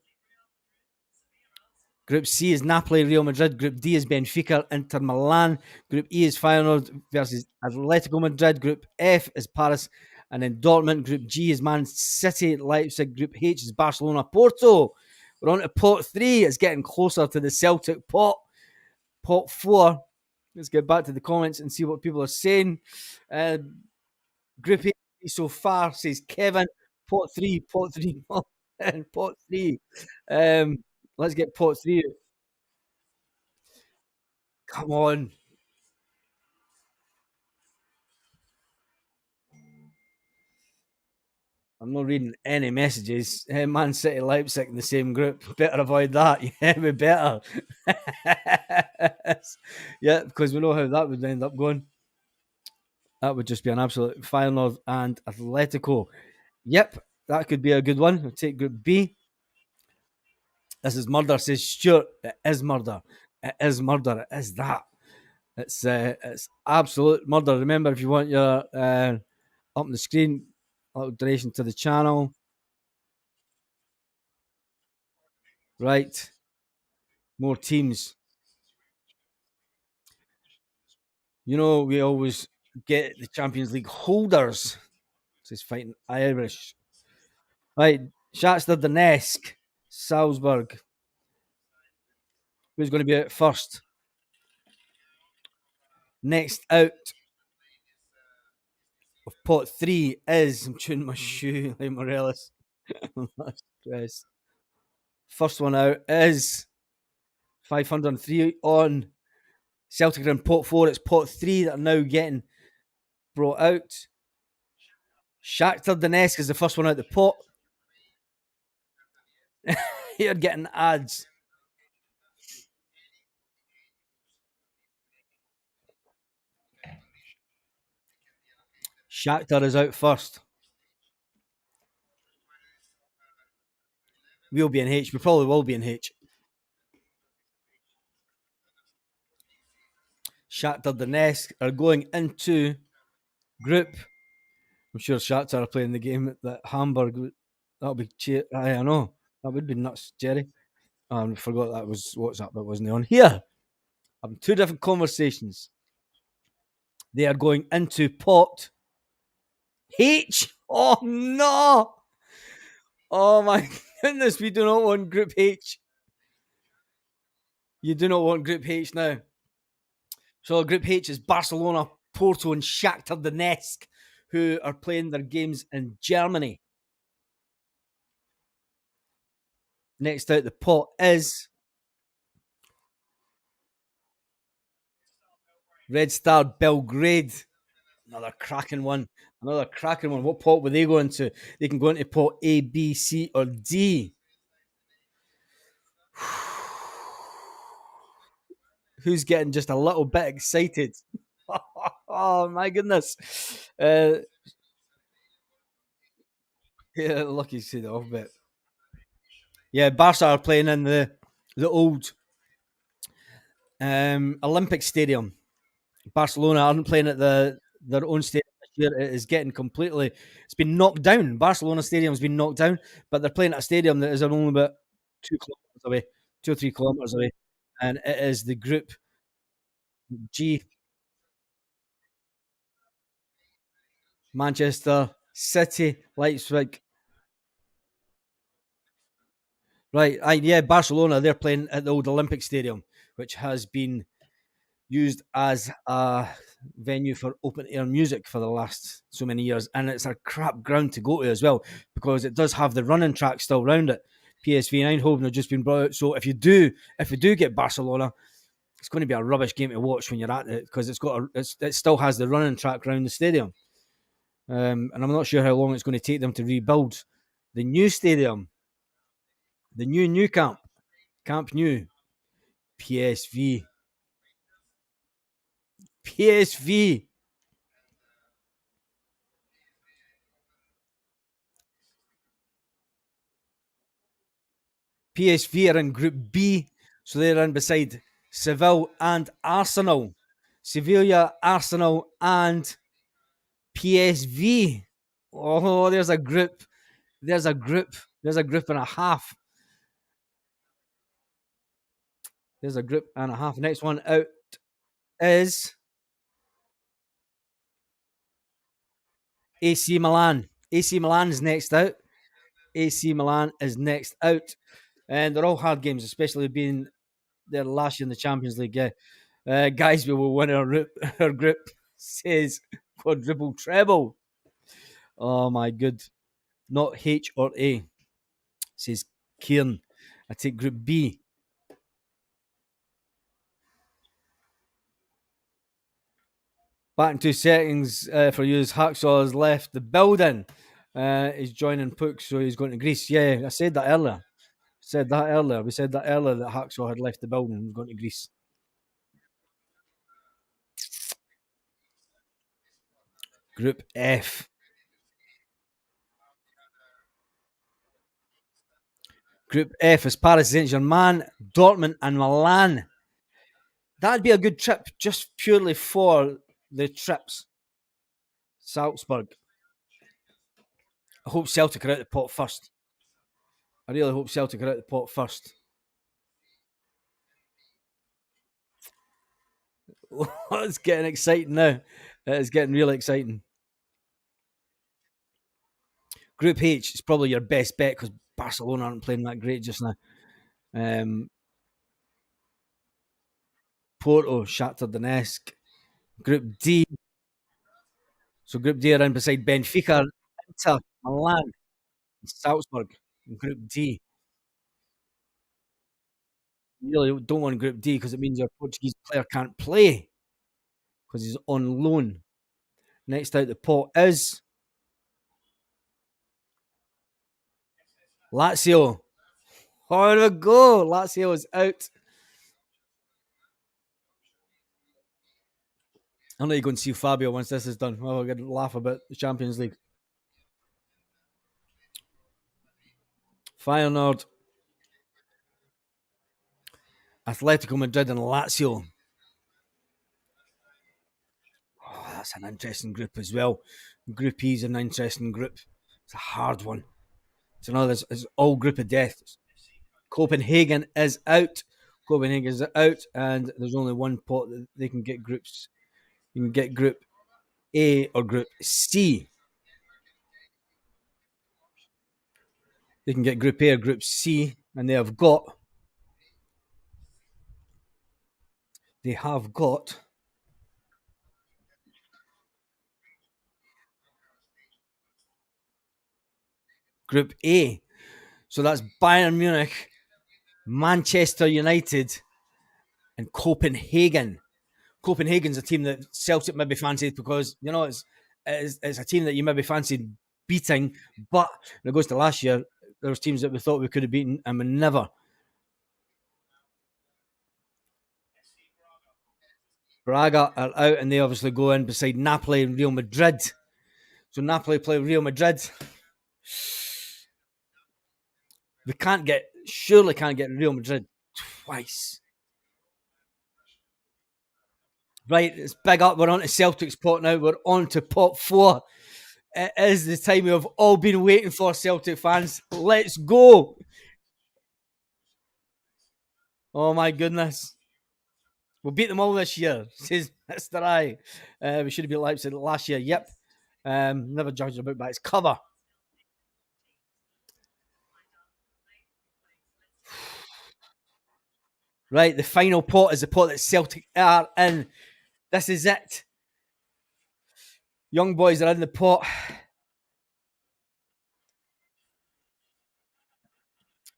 Group C is Napoli, Real Madrid. Group D is Benfica, Inter Milan. Group E is Feyenoord versus Atletico Madrid. Group F is Paris and then Dortmund. Group G is Man City, Leipzig. Group H is Barcelona, Porto. We're on to pot 3. It's getting closer to the Celtic pot. Pot 4. Let's get back to the comments and see what people are saying. Group A so far, says Kevin. Pot 3, pot 3, and pot 3. Let's get pot 3. Come on. I'm not reading any messages. Man City, Leipzig in the same group. Better avoid that. Yeah, we better. Yeah, because we know how that would end up going. That would just be an absolute Feyenoord and Atletico. Yep, that could be a good one. We'll take Group B. This is murder, says Stuart. It is murder. It is murder. It is that. It's absolute murder. Remember, if you want your up on the screen, a little donation to the channel. Right. more teams. You know, we always get the Champions League holders. This is fighting Irish. Right, Shakhtar Donetsk, Salzburg. Who's going to be out first? Next out of pot three is, I'm chewing my shoe like Morales. First one out is 503 on Celtic are in pot four. It's pot three that are now getting brought out. Shakhtar Donetsk is the first one out the pot. You're getting ads. Shakhtar is out first. We'll be in H. We probably will be in H. Shakhtar Donetsk are going into group. I'm sure Shakhtar are playing the game that Hamburg. That'll be cheer. I know. That would be nuts, Jerry. I forgot that was WhatsApp that wasn't on here. I'm two different conversations. They are going into pot H. Oh no! Oh my goodness, we do not want Group H. You do not want Group H now. So Group H is Barcelona, Porto, and Shakhtar Donetsk, who are playing their games in Germany. Next out the pot is Red Star Belgrade. Another cracking one. Another cracking one. What pot would they go into? They can go into pot A, B, C, or D. Who's getting just a little bit excited? Oh my goodness. Yeah, lucky to see the off bit. Yeah, Barca are playing in the old Olympic Stadium. Barcelona aren't playing at their own stadium this year. It is getting completely. It's been knocked down. Barcelona Stadium's been knocked down, but they're playing at a stadium that is only about 2 kilometers away, 2 or 3 kilometers away, and it is the Group G. Manchester City, Leipzig. Right, yeah, Barcelona. They're playing at the old Olympic Stadium, which has been used as a venue for open air music for the last so many years, and it's a crap ground to go to as well because it does have the running track still around it. PSV Eindhoven have just been brought out, so if we do get Barcelona, it's going to be a rubbish game to watch when you're at it because it still has the running track around the stadium, and I'm not sure how long it's going to take them to rebuild the new stadium, the new Camp Nou, PSV. PSV. PSV are in Group B, so they're in beside Seville and Arsenal. Sevilla, Arsenal, and PSV. Oh, there's a group. There's a group. There's a group and a half. There's a group and a half. Next one out is AC Milan. AC Milan is next out. AC Milan is next out. And they're all hard games, especially being there last year in the Champions League. Yeah. Guys, we will win our group, says quadruple treble. Oh my good. Not H or A, says Kieran. I take Group B. Back in 2 seconds for you as Hacksaw has left the building. He's joining Pook, so he's going to Greece. Yeah, I said that earlier. We said that earlier that Hacksaw had left the building and was going to Greece. Group F. Group F is Paris Saint-Germain, Dortmund, and Milan. That'd be a good trip just purely for the trips. Salzburg. I hope Celtic are out the pot first. I really hope Celtic are out the pot first. It's getting exciting now. It's getting really exciting. Group H is probably your best bet because Barcelona aren't playing that great just now. Um, Porto, Shakhtar Donetsk. Group D. So Group D around beside Benfica, Inter, Milan, and Salzburg. In Group D. You really don't want Group D because it means your Portuguese player can't play because he's on loan. Next out the pot is Lazio. How do we go? Lazio is out. I'm not going to see Fabio once this is done. Oh, we're going to laugh about the Champions League. Feyenoord, Atletico Madrid, and Lazio. Oh, that's an interesting group as well. Group E is an interesting group. It's a hard one. It's another. It's all group of death. Copenhagen is out. Copenhagen is out, and there's only one pot that they can get groups. You can get Group A or Group C. They can get Group A or Group C, and they have got Group A. So that's Bayern Munich, Manchester United, and Copenhagen. Copenhagen's a team that Celtic maybe fancied because it's a team that you maybe fancied beating, but when it goes to last year, there was teams that we thought we could have beaten and we never. Braga are out and they obviously go in beside Napoli and Real Madrid. So Napoli play Real Madrid. We surely can't get Real Madrid twice. Right, it's big up. We're on to Celtic's pot now. We're on to pot four. It is the time we have all been waiting for, Celtic fans. Let's go. Oh my goodness. We'll beat them all this year, says Mr. I. We should have beat Leipzig last year. Yep. Never judged a book by its cover. Right, the final pot is the pot that Celtic are in. This is it. Young boys are in the pot.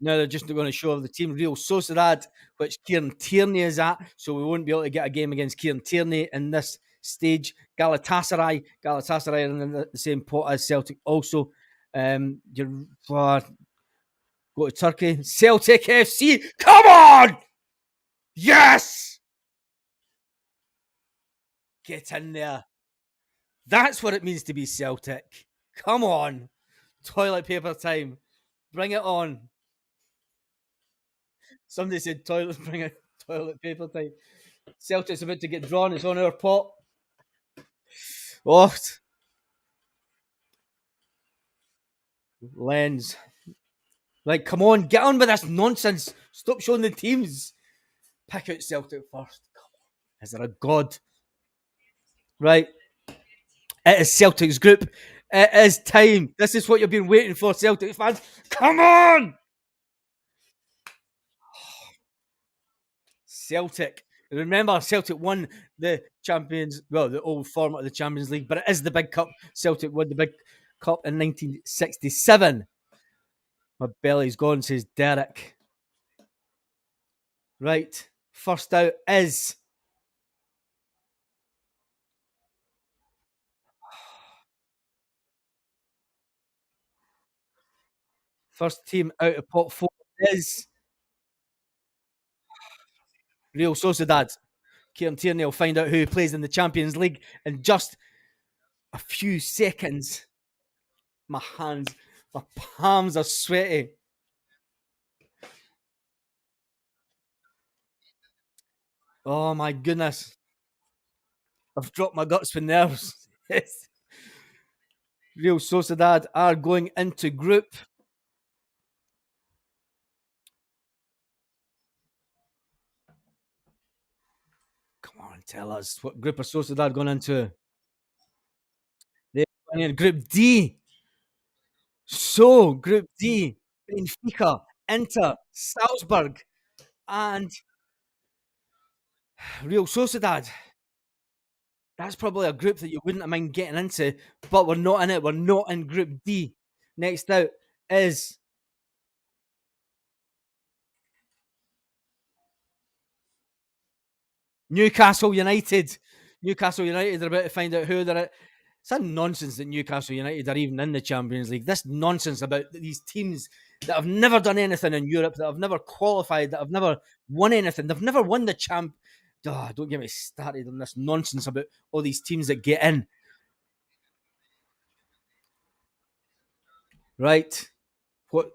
Now they're just going to show the team Real Sociedad, which Kieran Tierney is at, so we won't be able to get a game against Kieran Tierney in this stage. Galatasaray are in the same pot as Celtic also. You go to Turkey. Celtic FC, come on! Yes! Get in there. That's what it means to be Celtic. Come on. Toilet paper time. Bring it on. Somebody said bring it toilet paper time. Celtic's about to get drawn. It's on our pot. Oh, Lens. Like, come on, get on with this nonsense. Stop showing the teams. Pick out Celtic first. Is there a God? Right. It is Celtic's group. It is time. This is what you've been waiting for, Celtic fans. Come on! Celtic. Remember, Celtic won the the old format of the Champions League, but it is the big cup. Celtic won the big cup in 1967. My belly's gone, says Derek. Right. First out is first team out of pot four is Real Sociedad. Kieran Tierney will find out who plays in the Champions League in just a few seconds. My hands, my palms are sweaty. Oh my goodness. I've dropped my guts for nerves. Real Sociedad are going into group. Come on, Tell us what group are Sociedad going into? They're going in Group D. So, Group D, Benfica, Inter, Salzburg, and Real Sociedad. That's probably a group that you wouldn't mind getting into, but we're not in it. We're not in Group D. Next out is Newcastle United. Newcastle United are about to find out who they're at. It's a nonsense that Newcastle United are even in the Champions League. This nonsense about these teams that have never done anything in Europe, that have never qualified, that have never won anything. They've never won the champ. Oh, don't get me started on this nonsense about all these teams that get in. Right. What?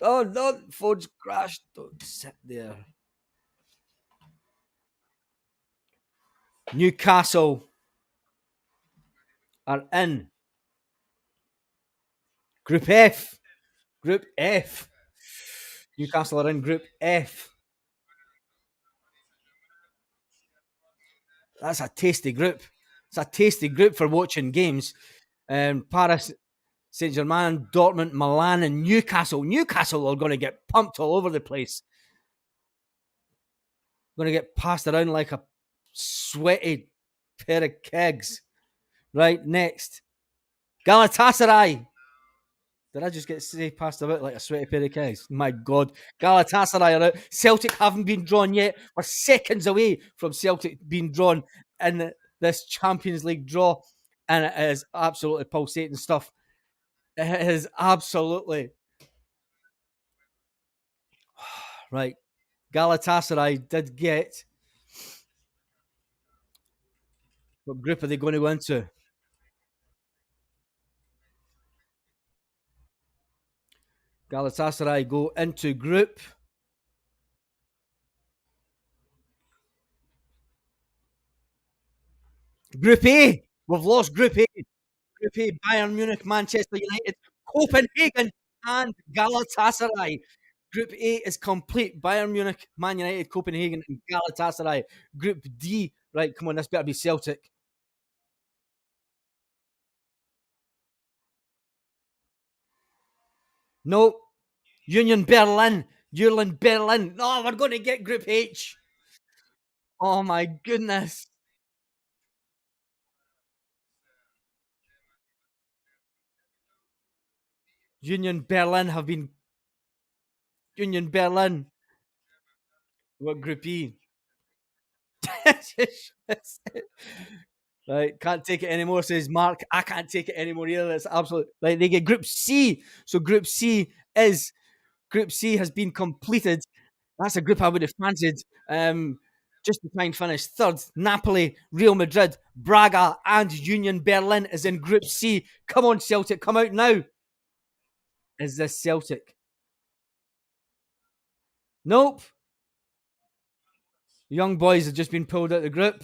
Oh, no. Phone's crashed. Don't sit there. Newcastle are in Group F. Group F. Newcastle are in Group F. That's a tasty group. It's a tasty group for watching games. Paris Saint Germain, Dortmund, Milan, and Newcastle. Newcastle are going to get pumped all over the place. Going to get passed around like a sweaty pair of kegs. Right, next. Galatasaray. Did I just get say passed about like a sweaty pair of kegs? My God. Galatasaray are out. Celtic haven't been drawn yet. We're seconds away from Celtic being drawn in this Champions League draw. And it is absolutely pulsating stuff. It is absolutely. Right. Galatasaray did get. What group are they going to go into? Galatasaray go into Group A. We've lost Group A. Group A, Bayern Munich, Manchester United, Copenhagen, and Galatasaray. Group A is complete. Bayern Munich, Man United, Copenhagen, and Galatasaray. Group D, right, come on, this better be Celtic. No, Union Berlin, Berlin. Oh, we're going to get Group H. Oh my goodness. Union Berlin have been Union Berlin. What Group E? Right, can't take it anymore, says Mark. I can't take it anymore either. It's absolute. Like they get Group C. So Group C has been completed. That's a group I would have fancied. Just to try and finish third. Napoli, Real Madrid, Braga, and Union Berlin is in Group C. Come on, Celtic, come out now. Is this Celtic? Nope. Young boys have just been pulled out of the group.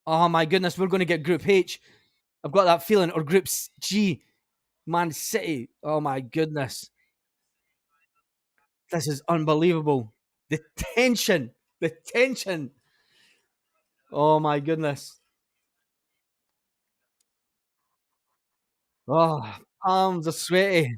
Oh my goodness, we're going to get Group H. I've got that feeling. Or Group G. Man City. Oh my goodness. This is unbelievable. The tension. The tension. Oh my goodness. Oh, palms are sweaty.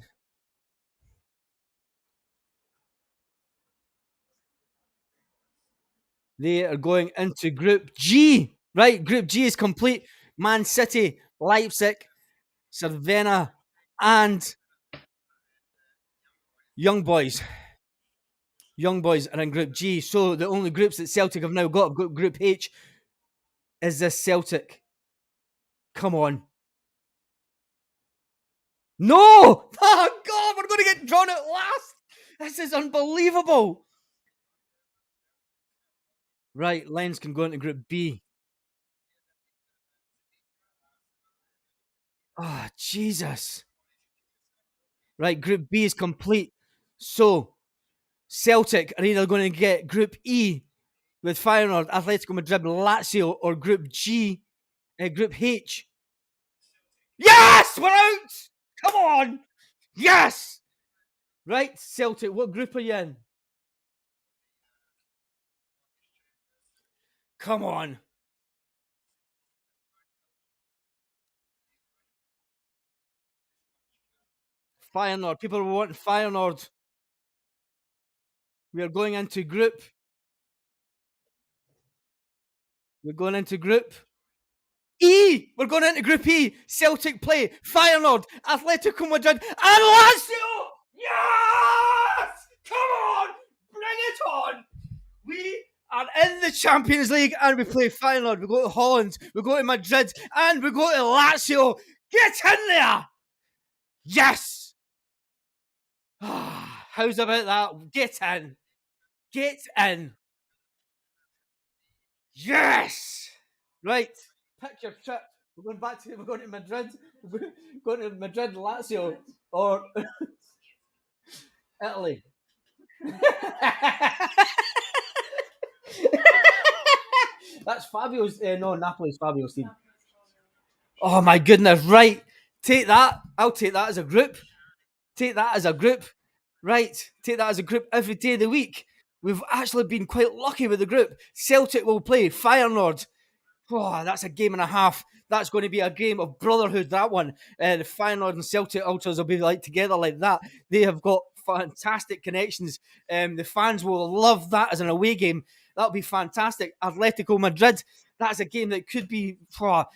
They are going into Group G. Right, Group G is complete. Man City, Leipzig, Cervena, and Young Boys. Young Boys are in Group G. So the only groups that Celtic have now got Group H. Is this Celtic? Come on. No! Oh, God, we're going to get drawn at last. This is unbelievable. Right, Lens can go into Group B. Oh, Jesus. Right, Group B is complete. So, Celtic are either going to get Group E with Feyenoord, Atletico Madrid, Lazio, or Group G, Group H. Yes, we're out. Come on. Yes. Right, Celtic, what group are you in? Come on. Feyenoord. People were wanting Feyenoord. We are going into group. We're going into group E. We're going into Group E. Celtic play Feyenoord, Atletico Madrid, and Lazio. Yes! Come on, bring it on. We are in the Champions League, and we play Feyenoord. We go to Holland. We go to Madrid, and we go to Lazio. Get in there. Yes. How's about that? Get in. Get in. Yes. Right. Pick your trip. We're going to Madrid. We're going to Madrid, Lazio, or Italy. That's Fabio's. No, Napoli's Fabio's team. Oh my goodness! Right, take that. I'll take that as a group. Take that as a group. Right, take that as a group every day of the week. We've actually been quite lucky with the group. Celtic will play Feyenoord. Oh, that's a game and a half. That's going to be a game of brotherhood, that one. The Feyenoord and Celtic ultras will be like together like that. They have got fantastic connections. The fans will love that as an away game. That'll be fantastic. Atletico Madrid, that's a game that could be, that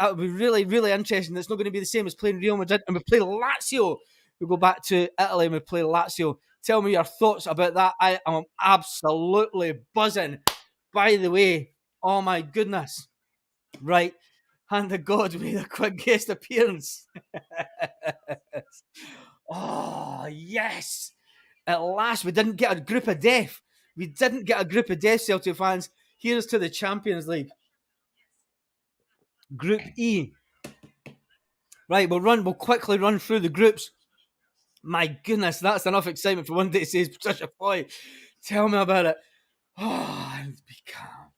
would be really, really interesting. It's not going to be the same as playing Real Madrid. And we play Lazio. We go back to Italy and we play Lazio. Tell me your thoughts about that. I am absolutely buzzing. By the way, oh my goodness. Right. Hand of God made a quick guest appearance. Oh, yes. At last, we didn't get a group of death. We didn't get a group of death, Celtic fans. Here's to the Champions League. Group E. Right, we'll quickly run through the groups. My goodness, that's enough excitement for one day, says Patricia Foy. Tell me about it. Oh, be calm.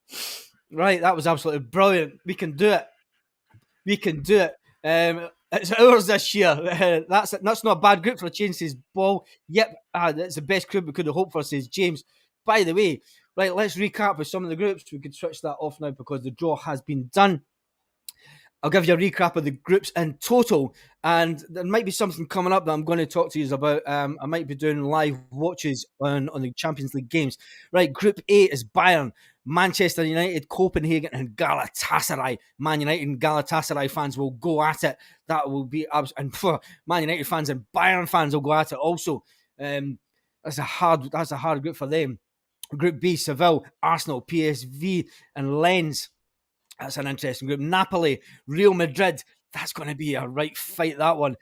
Right, that was absolutely brilliant. We can do it. We can do it. It's ours this year. That's not a bad group for a change, says Ball. Yep, that's the best group we could have hoped for, says James. By the way, right, let's recap with some of the groups. We could switch that off now because the draw has been done. I'll give you a recap of the groups in total, and there might be something coming up that I'm going to talk to you about. I might be doing live watches on the Champions League games. Right, Group A is Bayern, Manchester United, Copenhagen, and Galatasaray. Man United and Galatasaray fans will go at it. That will be and Man United fans and Bayern fans will go at it also. That's a hard group for them. Group B, Seville, Arsenal, PSV, and Lens. That's an interesting group. Napoli, Real Madrid. That's going to be a right fight, that one.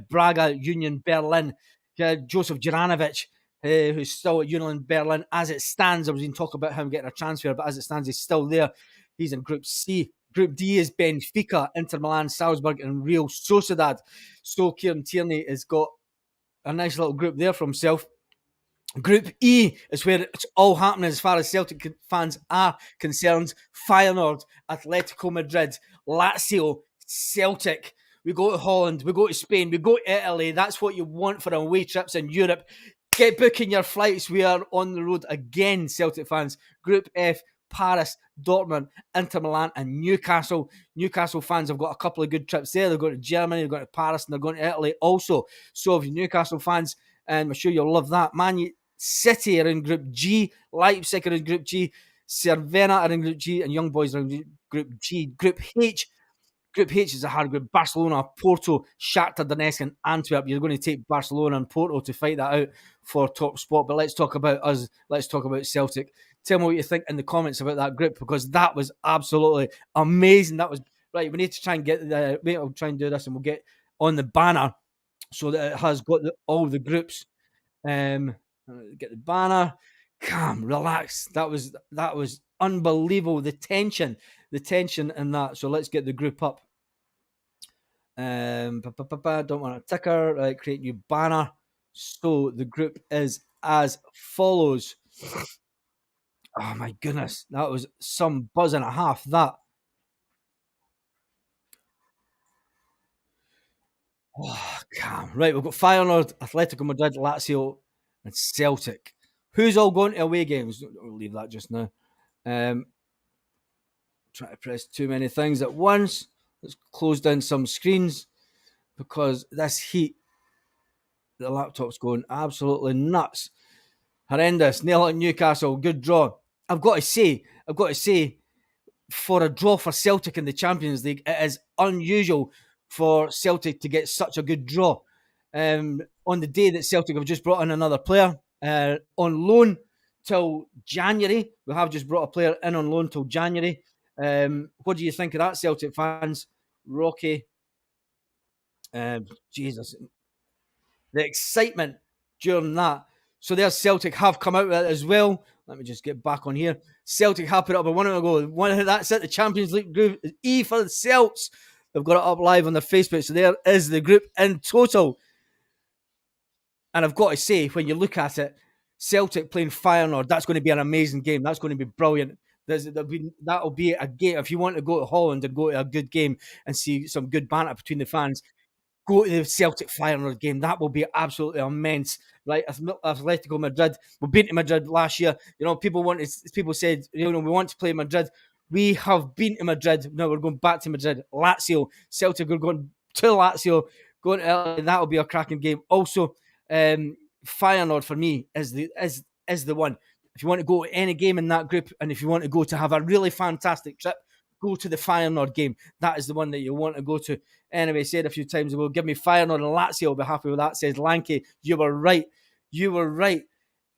Braga, Union Berlin. Joseph Juranovic, who's still at Union Berlin. As it stands, I was going to talk about him getting a transfer, but as it stands, he's still there. He's in Group C. Group D is Benfica, Inter Milan, Salzburg, and Real Sociedad. So Kieran Tierney has got a nice little group there for himself. Group E is where it's all happening as far as Celtic fans are concerned. Feyenoord, Atletico Madrid, Lazio, Celtic. We go to Holland, we go to Spain, we go to Italy. That's what you want for away trips in Europe. Get booking your flights. We are on the road again, Celtic fans. Group F, Paris, Dortmund, Inter Milan, and Newcastle. Newcastle fans have got a couple of good trips there. They're going to Germany, they're going to Paris, and they're going to Italy also. So if you're Newcastle fans, and I'm sure you'll love that. Man City are in Group G, Leipzig are in Group G, Cervena are in Group G, and Young Boys are in Group G. Group H is a hard group. Barcelona, Porto, Shakhtar Donetsk, and Antwerp. You're going to take Barcelona and Porto to fight that out for top spot. But let's talk about us. Let's talk about Celtic. Tell me what you think in the comments about that group, because that was absolutely amazing. That was right. We need to try and get the. I'll try and do this, and we'll get on the banner so that it has got all the groups. Get the banner. Calm, relax. That was unbelievable. The tension in that. So let's get the group up. Don't want a ticker. Right, create new banner. So the group is as follows. Oh my goodness, that was some buzz and a half. That. Oh, calm. Right, we've got Feyenoord, Atletico Madrid, Lazio, and Celtic. Who's all going to away games? We'll leave that just now. try to press too many things at once. Let's close down some screens because this heat, the laptop's going absolutely nuts. Horrendous. Nail it, Newcastle. Good draw. I've got to say, for a draw for Celtic in the Champions League, it is unusual for Celtic to get such a good draw. On the day that Celtic have just brought in another player on loan till January. We have just brought a player in on loan till January. What do you think of that, Celtic fans? Rocky, Jesus, the excitement during that. So there's Celtic have come out with it as well. Let me just get back on here. Celtic have put it up a 1 hour ago. That's it. The Champions League group E for the Celts. They've got it up live on their Facebook. So there is the group in total. And I've got to say, when you look at it, Celtic playing Feyenoord, that's going to be an amazing game. That's going to be brilliant. That'll be a game. If you want to go to Holland and go to a good game and see some good banter between the fans, go to the Celtic Feyenoord game. That will be absolutely immense. Right, Atletico Madrid. We've been to Madrid last year. People said, we want to play Madrid. We have been to Madrid. Now we're going back to Madrid. Lazio, Celtic are going to Lazio. Going to Italy. That'll be a cracking game. Also, Feyenoord for me is the one. If you want to go to any game in that group, and if you want to go to have a really fantastic trip, go to the Feyenoord game. That is the one that you want to go to. Anyway, said a few times ago, give me Feyenoord and Lazio. I'll be happy with that, says Lanky. You were right.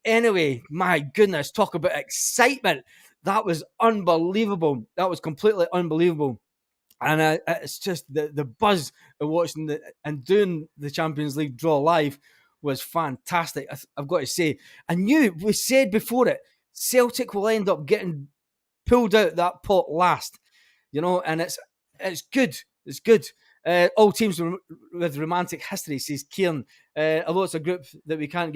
Anyway, my goodness, talk about excitement. That was unbelievable. That was completely unbelievable. And it's just the buzz of watching and doing the Champions League draw live was fantastic. I've got to say, we said before it, Celtic will end up getting pulled out that pot last, and it's good. It's good. All teams with romantic history, says Kieran. Although it's a group that we can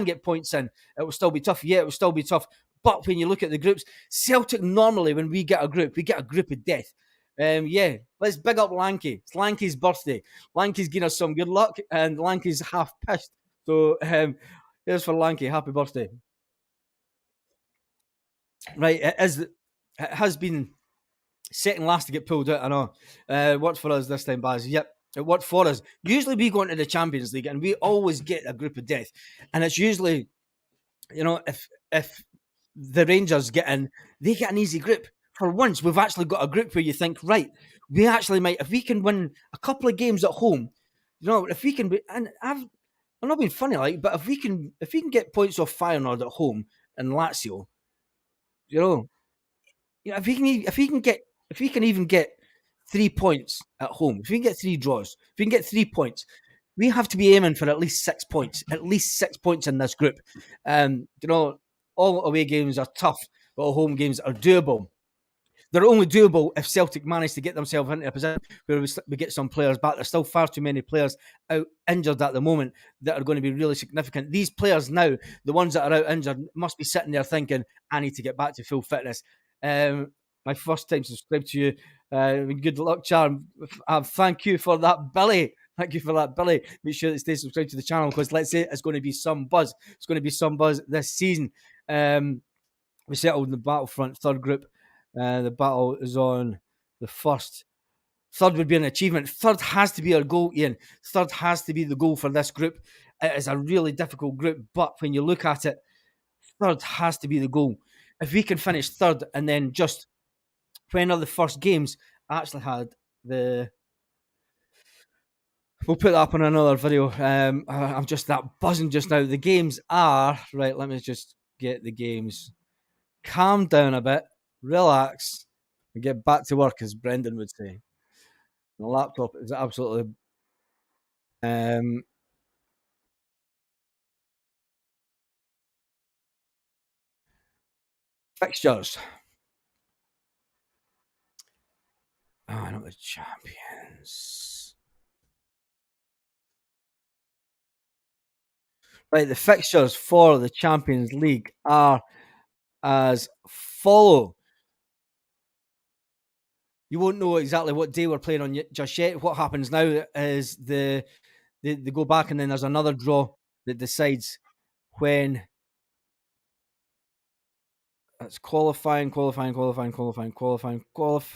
get points in, it will still be tough. Yeah, it will still be tough. But when you look at the groups, Celtic normally, when we get a group of death. Let's big up Lanky. It's Lanky's birthday. Lanky's giving us some good luck, and Lanky's half pissed. So here's for Lanky. Happy birthday. Right, it has been second last to get pulled out. I know. It worked for us this time, Baz. Yep, it worked for us. Usually we go into the Champions League and we always get a group of death. And it's usually, if the Rangers get in, they get an easy group. For once, we've actually got a group where you think, right, we actually might, if we can win a couple of games at home, if we can be, and I'm not being funny, but if we can get points off Feyenoord at home and Lazio, if we can even get 3 points at home, if we can get 3 draws, if we can get 3 points, we have to be aiming for at least 6 points. At least 6 points in this group. All away games are tough, but all home games are doable. They're only doable if Celtic manage to get themselves into a position where we get some players back. There's still far too many players out injured at the moment that are going to be really significant. These players now, the ones that are out injured, must be sitting there thinking, I need to get back to full fitness. My first time subscribed to you. Good luck, Charm. Thank you for that, Billy. Thank you for that, Billy. Make sure that stay subscribed to the channel because let's say it's going to be some buzz. It's going to be some buzz this season. We settled in the Battlefront third group. The battle is on the first. Third would be an achievement. Third has to be our goal, Ian. Third has to be the goal for this group. It is a really difficult group, but when you look at it, third has to be the goal. If we can finish third and then just when are the first games, I actually had the. We'll put that up in another video. I'm just that buzzing just now. The games are right. Let me just get the games. Calm down a bit. Relax and get back to work, as Brendan would say. The laptop is absolutely fixtures. Not the champions. Right, the fixtures for the Champions League are as follow. You won't know exactly what day we're playing on just yet. What happens now is they go back and then there's another draw that decides when. That's qualifying.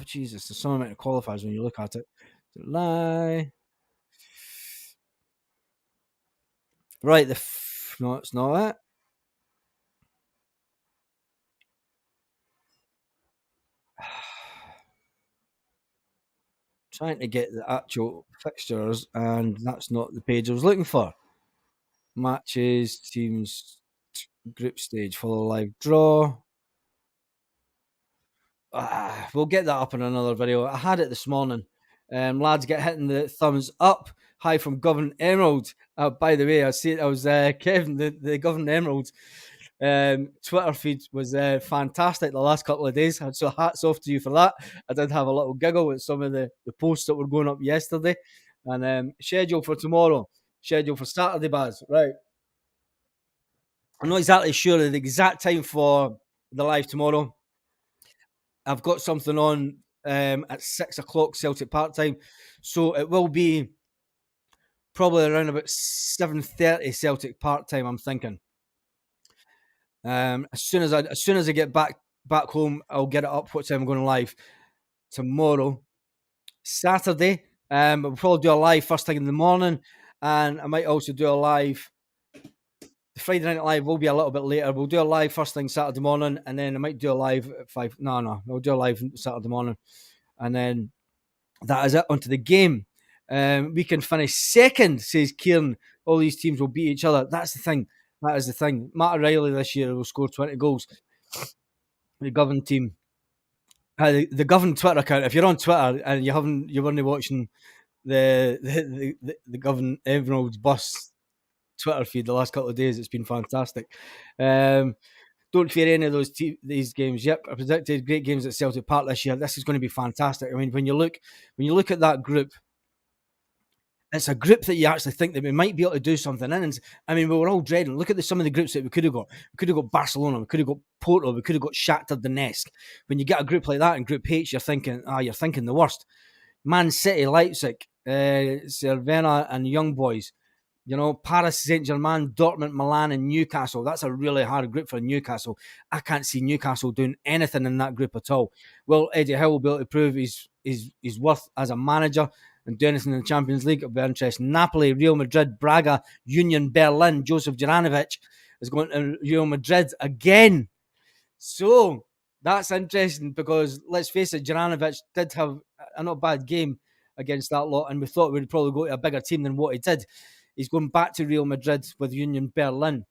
Jesus, there's so many qualifiers when you look at it. July. Right, no, it's not it. Trying to get the actual fixtures, and that's not the page I was looking for. Matches, teams, group stage, follow live draw. We'll get that up in another video. I had it this morning. Lads, get hitting the thumbs up. Hi from Govan Emerald. By the way, I see it. I was Kevin, the Govan Emerald Twitter feed was fantastic the last couple of days. So hats off to you for that. I did have a little giggle with some of the posts that were going up yesterday. And schedule for tomorrow. Schedule for Saturday, Baz. Right. I'm not exactly sure of the exact time for the live tomorrow. I've got something on at 6 o'clock Celtic Park time, so it will be probably around about 7:30 Celtic Park time. I'm thinking. As soon as I get back home, I'll get it up. What time I'm going live tomorrow, Saturday. We'll probably do a live first thing in the morning, and I might also do a live. The Friday night live will be a little bit later. We'll do a live first thing Saturday morning, and then I might do a live at 5. No, we'll do a live Saturday morning, and then that is it. Onto the game. We can finish second, says Kieran. All these teams will beat each other. That's the thing. That is the thing. Matt O'Reilly this year will score 20 goals. The Govan team. The Govan Twitter account. If you're on Twitter and you weren't watching the Govan Emerald's bus Twitter feed the last couple of days, it's been fantastic. Don't fear any of these games. Yep, I predicted great games at Celtic Park this year. This is going to be fantastic. I mean, when you look at that group, it's a group that you actually think that we might be able to do something in. And I mean, we were all dreading. Look at some of the groups that we could have got. We could have got Barcelona. We could have got Porto. We could have got Shakhtar Donetsk. When you get a group like that in Group H, you're thinking the worst. Man City, Leipzig, Cervena, and Young Boys. You know, Paris Saint-Germain, Dortmund, Milan, and Newcastle. That's a really hard group for Newcastle. I can't see Newcastle doing anything in that group at all. Well, Eddie Howe will be able to prove his worth as a manager and do anything in the Champions League. It'll be interesting. Napoli, Real Madrid, Braga, Union Berlin. Joseph Juranovic is going to Real Madrid again. So that's interesting because, let's face it, Juranovic did have a not bad game against that lot, and we thought we'd probably go to a bigger team than what he did. He's going back to Real Madrid with Union Berlin.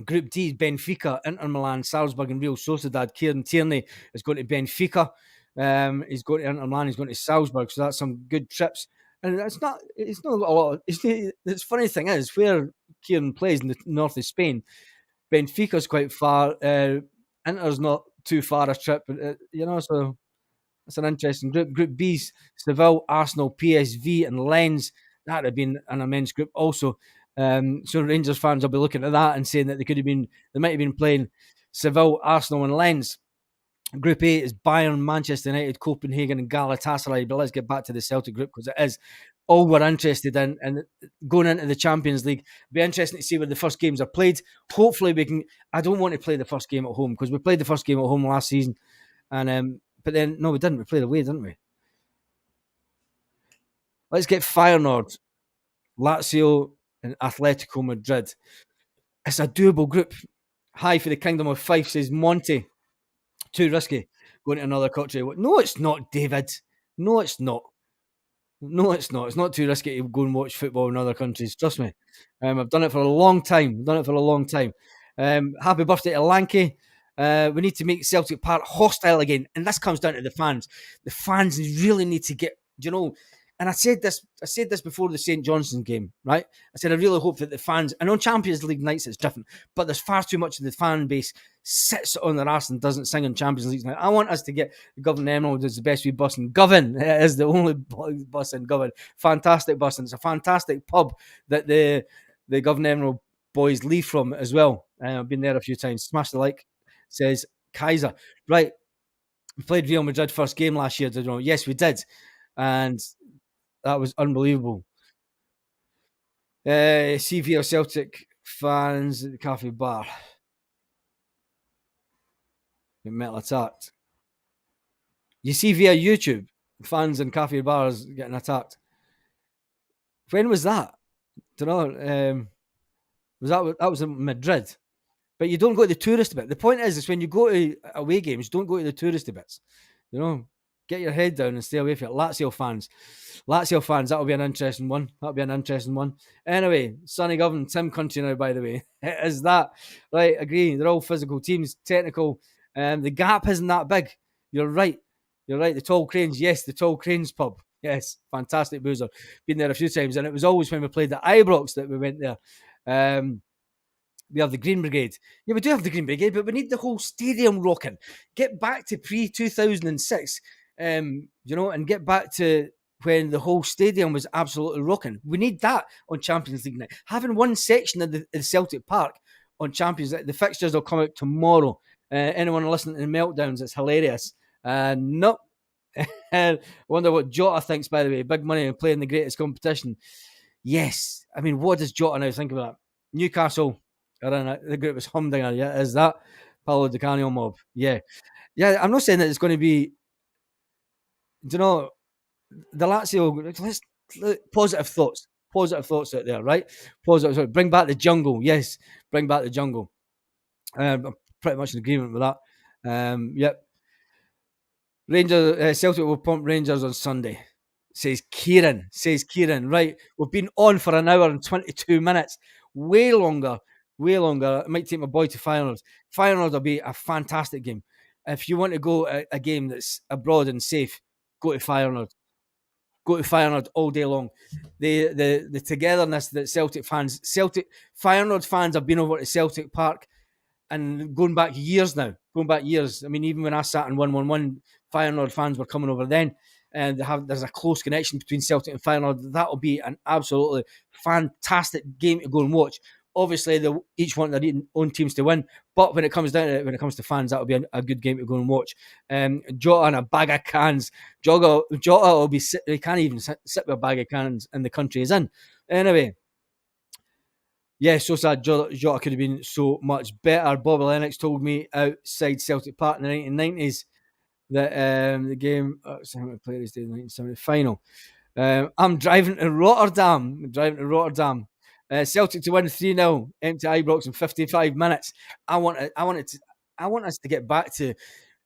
Group D, Benfica, Inter Milan, Salzburg, and Real Sociedad. Kieran Tierney is going to Benfica. He's going to Inter Milan. He's going to Salzburg. So that's some good trips. And it's not a lot. The funny thing is, where Kieran plays in the north of Spain, Benfica's quite far. Inter's not too far a trip, so it's an interesting group. Group B's Seville, Arsenal, PSV, and Lens. That would have been an immense group also. So Rangers fans will be looking at that and saying that they might have been playing Seville, Arsenal, and Lens. Group A is Bayern, Manchester United, Copenhagen, and Galatasaray. But let's get back to the Celtic group because it is all we're interested in. And going into the Champions League, it'll be interesting to see where the first games are played. Hopefully we can. I don't want to play the first game at home because we played the first game at home last season, and but then no, we didn't. We played away, didn't we? Let's get Feyenoord, Lazio, and Atletico Madrid. It's a doable group. Hi for the Kingdom of Fife, says Monty. Too risky going to another country. No, it's not, David. No, it's not. No, it's not. It's not too risky to go and watch football in other countries. Trust me. I've done it for a long time. Happy birthday to Lanky. We need to make Celtic Park hostile again. And this comes down to the fans. The fans really need to get, and I said this before the St. Johnstone game, right? I said I really hope that the fans, and on Champions League nights it's different, but there's far too much of the fan base sits on their arse and doesn't sing on Champions League night. I want us to get the Govan Emerald as the best wee bus in Govan. It is the only bus in Govan. Fantastic bus, and it's a fantastic pub that the Govan Emerald boys leave from as well. I've been there a few times. Smash the like, says Kaiser. Right, we played Real Madrid first game last year, did we not? Yes, we did. And that was unbelievable. CV Celtic fans at the Cafe Bar. Get metal attacked. You see via YouTube fans in cafe bars getting attacked. When was that? Do you know? That was in Madrid? But you don't go to the tourist bit. The point is when you go to away games, don't go to the touristy bits. You know, get your head down and stay away from it. Lazio fans, that'll be an interesting one. That'll be an interesting one. Anyway, Sonny Govan, Tim Country now, by the way. Is that right? Agree. They're all physical teams, technical. The gap isn't that big. You're right. You're right. The Tall Cranes, yes, the Tall Cranes pub. Yes, fantastic boozer. Been there a few times, and it was always when we played the Ibrox that we went there. We have the Green Brigade. Yeah, we do have the Green Brigade, but we need the whole stadium rocking. Get back to pre 2006, and get back to when the whole stadium was absolutely rocking. We need that on Champions League night. Having one section of the Celtic Park on Champions League, the fixtures will come out tomorrow. Anyone listening to the meltdowns, it's hilarious. Nope. I wonder what Jota thinks, by the way. Big money and playing the greatest competition. Yes. I mean, what does Jota now think about that? Newcastle are in the group is Humdinger. Yeah, is that Paolo Di Canio mob? Yeah. Yeah, I'm not saying that it's going to be, do you know, the Lazio, positive thoughts. Positive thoughts out there, right? Positive. Bring back the jungle. Yes, bring back the jungle. I'm pretty much in agreement with that. Yep. Rangers, Celtic will pump Rangers on Sunday. Says Kieran. Right, we've been on for an hour and 22 minutes. Way longer. I might take my boy to Feyenoord. Feyenoord will be a fantastic game. If you want to go a game that's abroad and safe, go to Feyenoord. Go to Feyenoord all day long. The togetherness that Celtic Feyenoord fans have been over to Celtic Park and going back years now. I mean, even when I sat in 111, Feyenoord fans were coming over then, and there's a close connection between Celtic and Feyenoord. That'll be an absolutely fantastic game to go and watch. Obviously, each want their own teams to win, but when it comes to fans, that'll be a good game to go and watch. Jota and a bag of cans. Jota will be. He can't even sit with a bag of cans in the country he's in. Anyway. Yeah, so sad. Jota could have been so much better. Bobby Lennox told me outside Celtic Park in the 1990s that the game. So how many players did the 1970 final? I'm driving to Rotterdam. Celtic to win 3-0, empty Ibrox in 55 minutes. I want us to get back to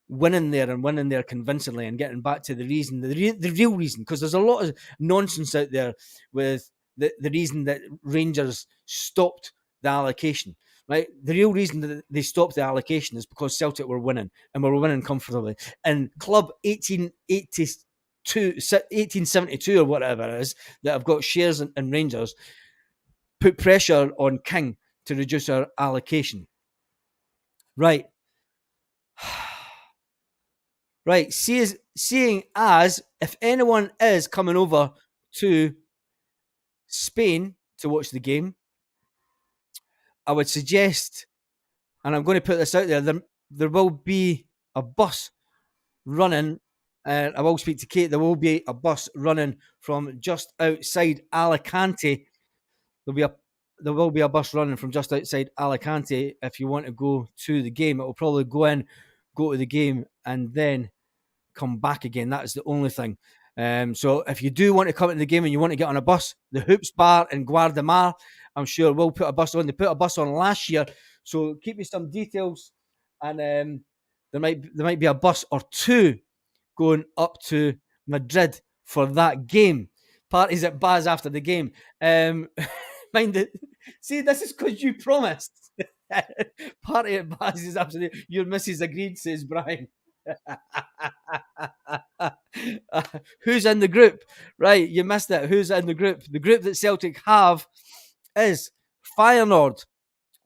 winning there convincingly and getting back to the reason, the real reason, because there's a lot of nonsense out there with the reason that Rangers stopped the allocation. Right, the real reason that they stopped the allocation is because Celtic were winning and were winning comfortably. And Club 1872 or whatever it is that have got shares in Rangers put pressure on King to reduce our allocation. Right. Right, seeing as if anyone is coming over to Spain to watch the game, I would suggest, and I'm going to put this out there will be a bus running, and I will speak to Kate, there will be a bus running from just outside Alicante. There will be a bus running from just outside Alicante if you want to go to the game. It will probably go to the game, and then come back again. That is the only thing. So if you do want to come into the game and you want to get on a bus, the Hoops Bar in Guardamar, I'm sure we'll put a bus on. They put a bus on last year, so keep me some details, and there might be a bus or two going up to Madrid for that game. Parties at Baz after the game. Mind it. See, this is because you promised. Party at Baz is absolutely. Your missus agreed, says Brian. Who's in the group? Right, you missed it. Who's in the group? The group that Celtic have is Feyenoord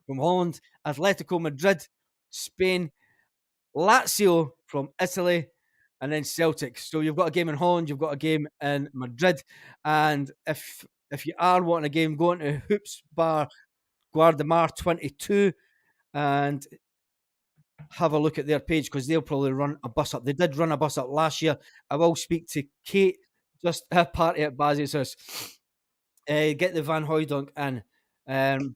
from Holland, Atletico Madrid, Spain, Lazio from Italy, and then Celtic. So you've got a game in Holland, you've got a game in Madrid, and if you are wanting a game, go into Hoops Bar Guardamar 22 and have a look at their page, because they'll probably run a bus up. They did run a bus up last year. I will speak to Kate, just a party at Baz's house. Get the Van Hooydonk in.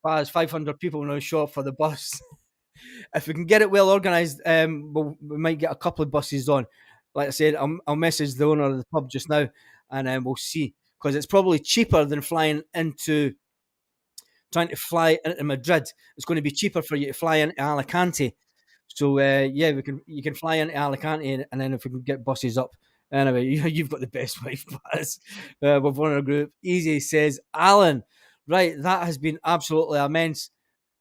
Baz, 500 people now show up for the bus. If we can get it well organised, we might get a couple of buses on. Like I said, I'll message the owner of the pub just now, and we'll see, because it's probably cheaper than trying to fly into Madrid. It's going to be cheaper for you to fly into Alicante. So yeah, we can you can fly into Alicante, and then if we can get buses up. Anyway, you've got the best wife, Baz. We've won our group. Easy says Alan. Right, that has been absolutely immense.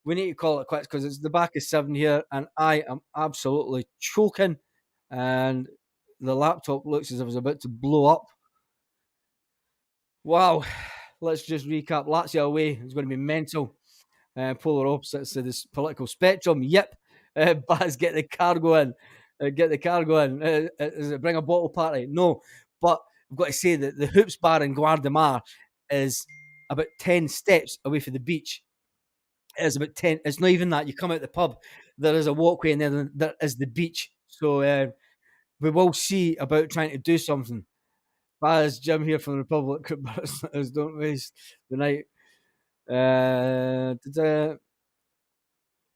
We need to call it quits because it's the back of 7 here, and I am absolutely choking, and the laptop looks as if it's about to blow up. Wow, let's just recap. Lazio away is going to be mental. Polar opposites of this political spectrum. Yep, Baz, get the cargo in. Get the cargo in. Does it bring a bottle party? No, but I've got to say that the Hoops Bar in Guardamar is about 10 steps away from the beach. It is about 10. It's not even that. You come out the pub, there is a walkway, and then there is the beach. So we will see about trying to do something. Baz, Jim here from the Republic, don't waste the night.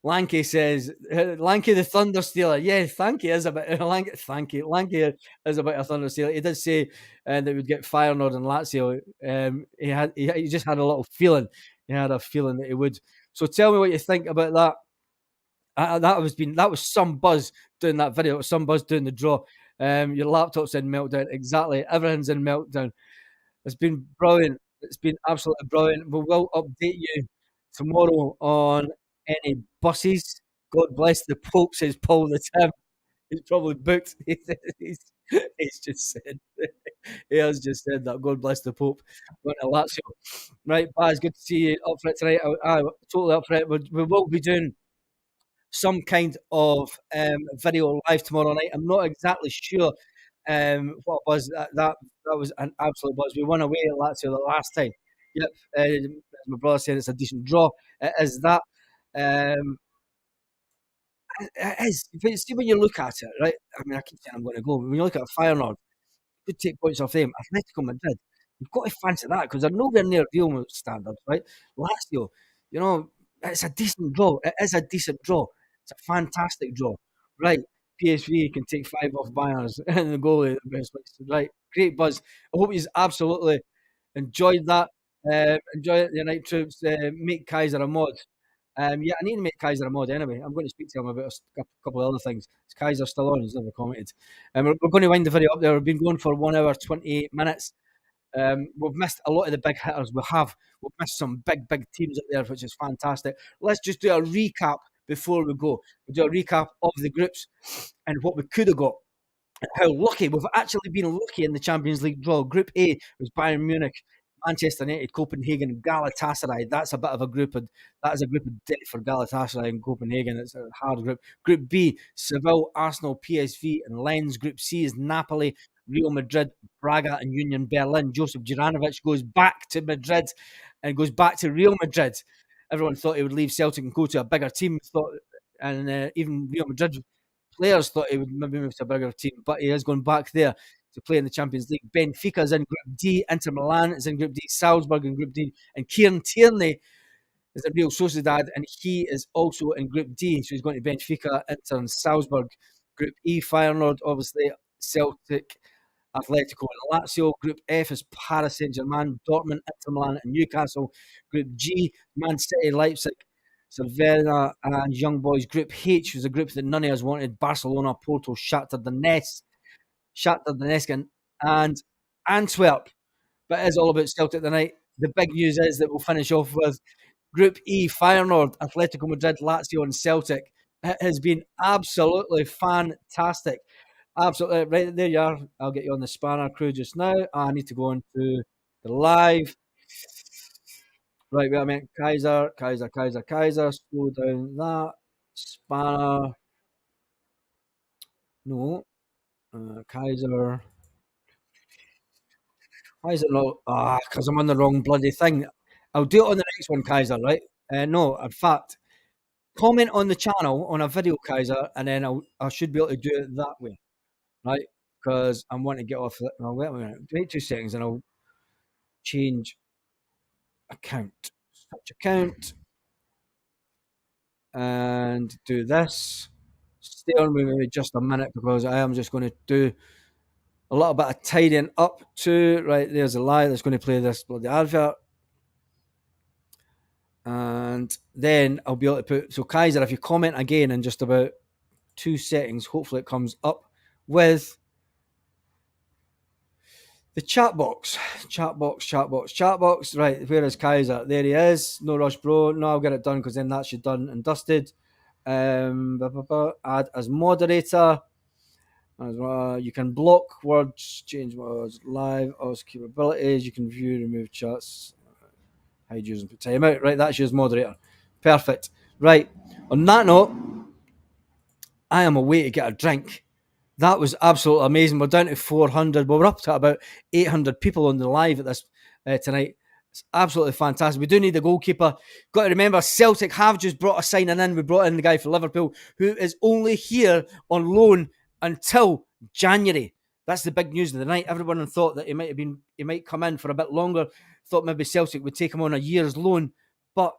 Lanky says, Lanky the Thunder Stealer. Yeah, Thanky is a bit, Lanky is a bit of Thunder Stealer. He did say that we'd get Feyenoord and Lazio. He just had a little feeling. He had a feeling that he would. So tell me what you think about that. That was some buzz doing that video. It was some buzz doing the draw. Your laptop's in meltdown. Exactly. Everything's in meltdown. It's been brilliant. It's been absolutely brilliant. We will update you tomorrow on any buses. God bless the Pope, says Paul the Tim. He's probably booked. He's just said, he has just said that. God bless the Pope. Going to Lazio. Right, Baz, good to see you up for it tonight. Totally up for it. We will be doing some kind of video live tomorrow night. I'm not exactly sure what was that was an absolute buzz. We won away at Lazio the last time. Yep, as my brother said, it's a decent draw. It is that. It is. But see, when you look at it, right? I mean, I keep saying I'm going to go. When you look at Feyenoord, could take points off them. Atletico Madrid, you've got to fancy that because they're nowhere near Real standards, right? Lazio, you know, it's a decent draw. It is a decent draw. It's a fantastic draw, right? PSV can take 5 off Bayern's and the goalie, the best place. Right, great buzz. I hope he's absolutely enjoyed that. Enjoy it, the night troops. Make Kaiser a mod. Yeah, I need to make Kaiser a mod anyway. I'm going to speak to him about a couple of other things. Is Kaiser still on? He's never commented. We're going to wind the video up there. We've been going for 1 hour, 28 minutes. We've missed a lot of the big hitters. We've missed some big teams up there, which is fantastic. Let's just do a recap before we go. We'll do a recap of the groups and what we could have got. How lucky we've actually been lucky in the Champions League draw. Group A was Bayern Munich, Manchester United, Copenhagen, Galatasaray. That's a bit of a group of that is a group of death for Galatasaray and Copenhagen. It's a hard group. Group B, Seville, Arsenal, PSV, and Lens. Group C is Napoli, Real Madrid, Braga, and Union Berlin. Joseph Juranovic goes back to Madrid and goes back to Real Madrid. Everyone thought he would leave Celtic and go to a bigger team. And even Real Madrid players thought he would maybe move to a bigger team, but he is going back there to play in the Champions League. Benfica is in Group D. Inter Milan is in Group D. Salzburg in Group D. And Kieran Tierney is at Real Sociedad, and he is also in Group D. So he's going to Benfica, Inter, and Salzburg. Group E, Feyenoord, obviously, Celtic, Atletico, and Lazio. Group F is Paris Saint-Germain, Dortmund, Inter Milan, and Newcastle. Group G, Man City, Leipzig, Cervena, and Young Boys. Group H was a group that none of us wanted. Barcelona, Porto, Shakhtar Donetsk, and Antwerp. But it is all about Celtic tonight. The big news is that we'll finish off with Group E, Feyenoord, Atletico Madrid, Lazio, and Celtic. It has been absolutely fantastic. Absolutely. Right there you are. I'll get you on the spanner crew just now. I need to go on to the live. Right, wait a minute. Kaiser. Slow down that. Spanner. No. Kaiser. Why is it not? Because I'm on the wrong bloody thing. I'll do it on the next one, Kaiser, right? No, in fact, comment on the channel on a video, Kaiser, and then I should be able to do it that way, right? Because I'm wanting to get off it. No, wait a minute. Wait 2 seconds and I'll change account. Switch account. and do this. Stay on with me just a minute because I am just going to do a little bit of tidying up too. Right, there's a lie that's going to play this bloody advert. And then I'll be able to put, so Kaiser, if you comment again in just about 2 seconds, hopefully it comes up with the chat box. Chat box. Right, where is Kaiser? There he is. No rush, bro. No, I'll get it done because then that's you done and dusted. Add as moderator. You can block words, change words, live, OS capabilities. You can view, remove chats, hide users and put time out. Right, that's you as moderator. Perfect. Right, on that note, I am away to get a drink. That was absolutely amazing. We're down to 400. Well, we're up to about 800 people on the live at this tonight. It's absolutely fantastic. We do need a goalkeeper. Got to remember, Celtic have just brought a signing in. We brought in the guy for Liverpool who is only here on loan until January. That's the big news of the night. Everyone thought that he might come in for a bit longer. Thought maybe Celtic would take him on a year's loan, but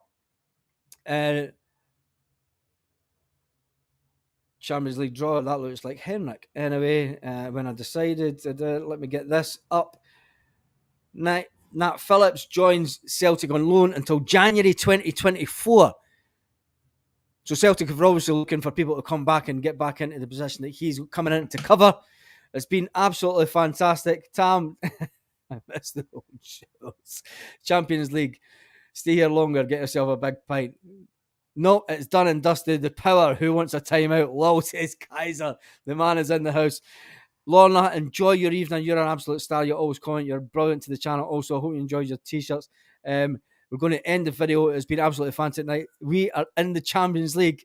Champions League draw, that looks like Henrik. Anyway, when I decided to let me get this up. Nat Phillips joins Celtic on loan until January 2024. So Celtic are obviously looking for people to come back and get back into the position that he's coming in to cover. It's been absolutely fantastic. Tam, I missed the old shows. Champions League. Stay here longer, get yourself a big pint. No, it's done and dusted. The power. Who wants a timeout? Lol, says Kaiser. The man is in the house. Lorna, enjoy your evening. You're an absolute star. You always comment. You're brilliant to the channel. Also, I hope you enjoyed your t-shirts. We're going to end the video. It's been absolutely fantastic night. We are in the Champions League.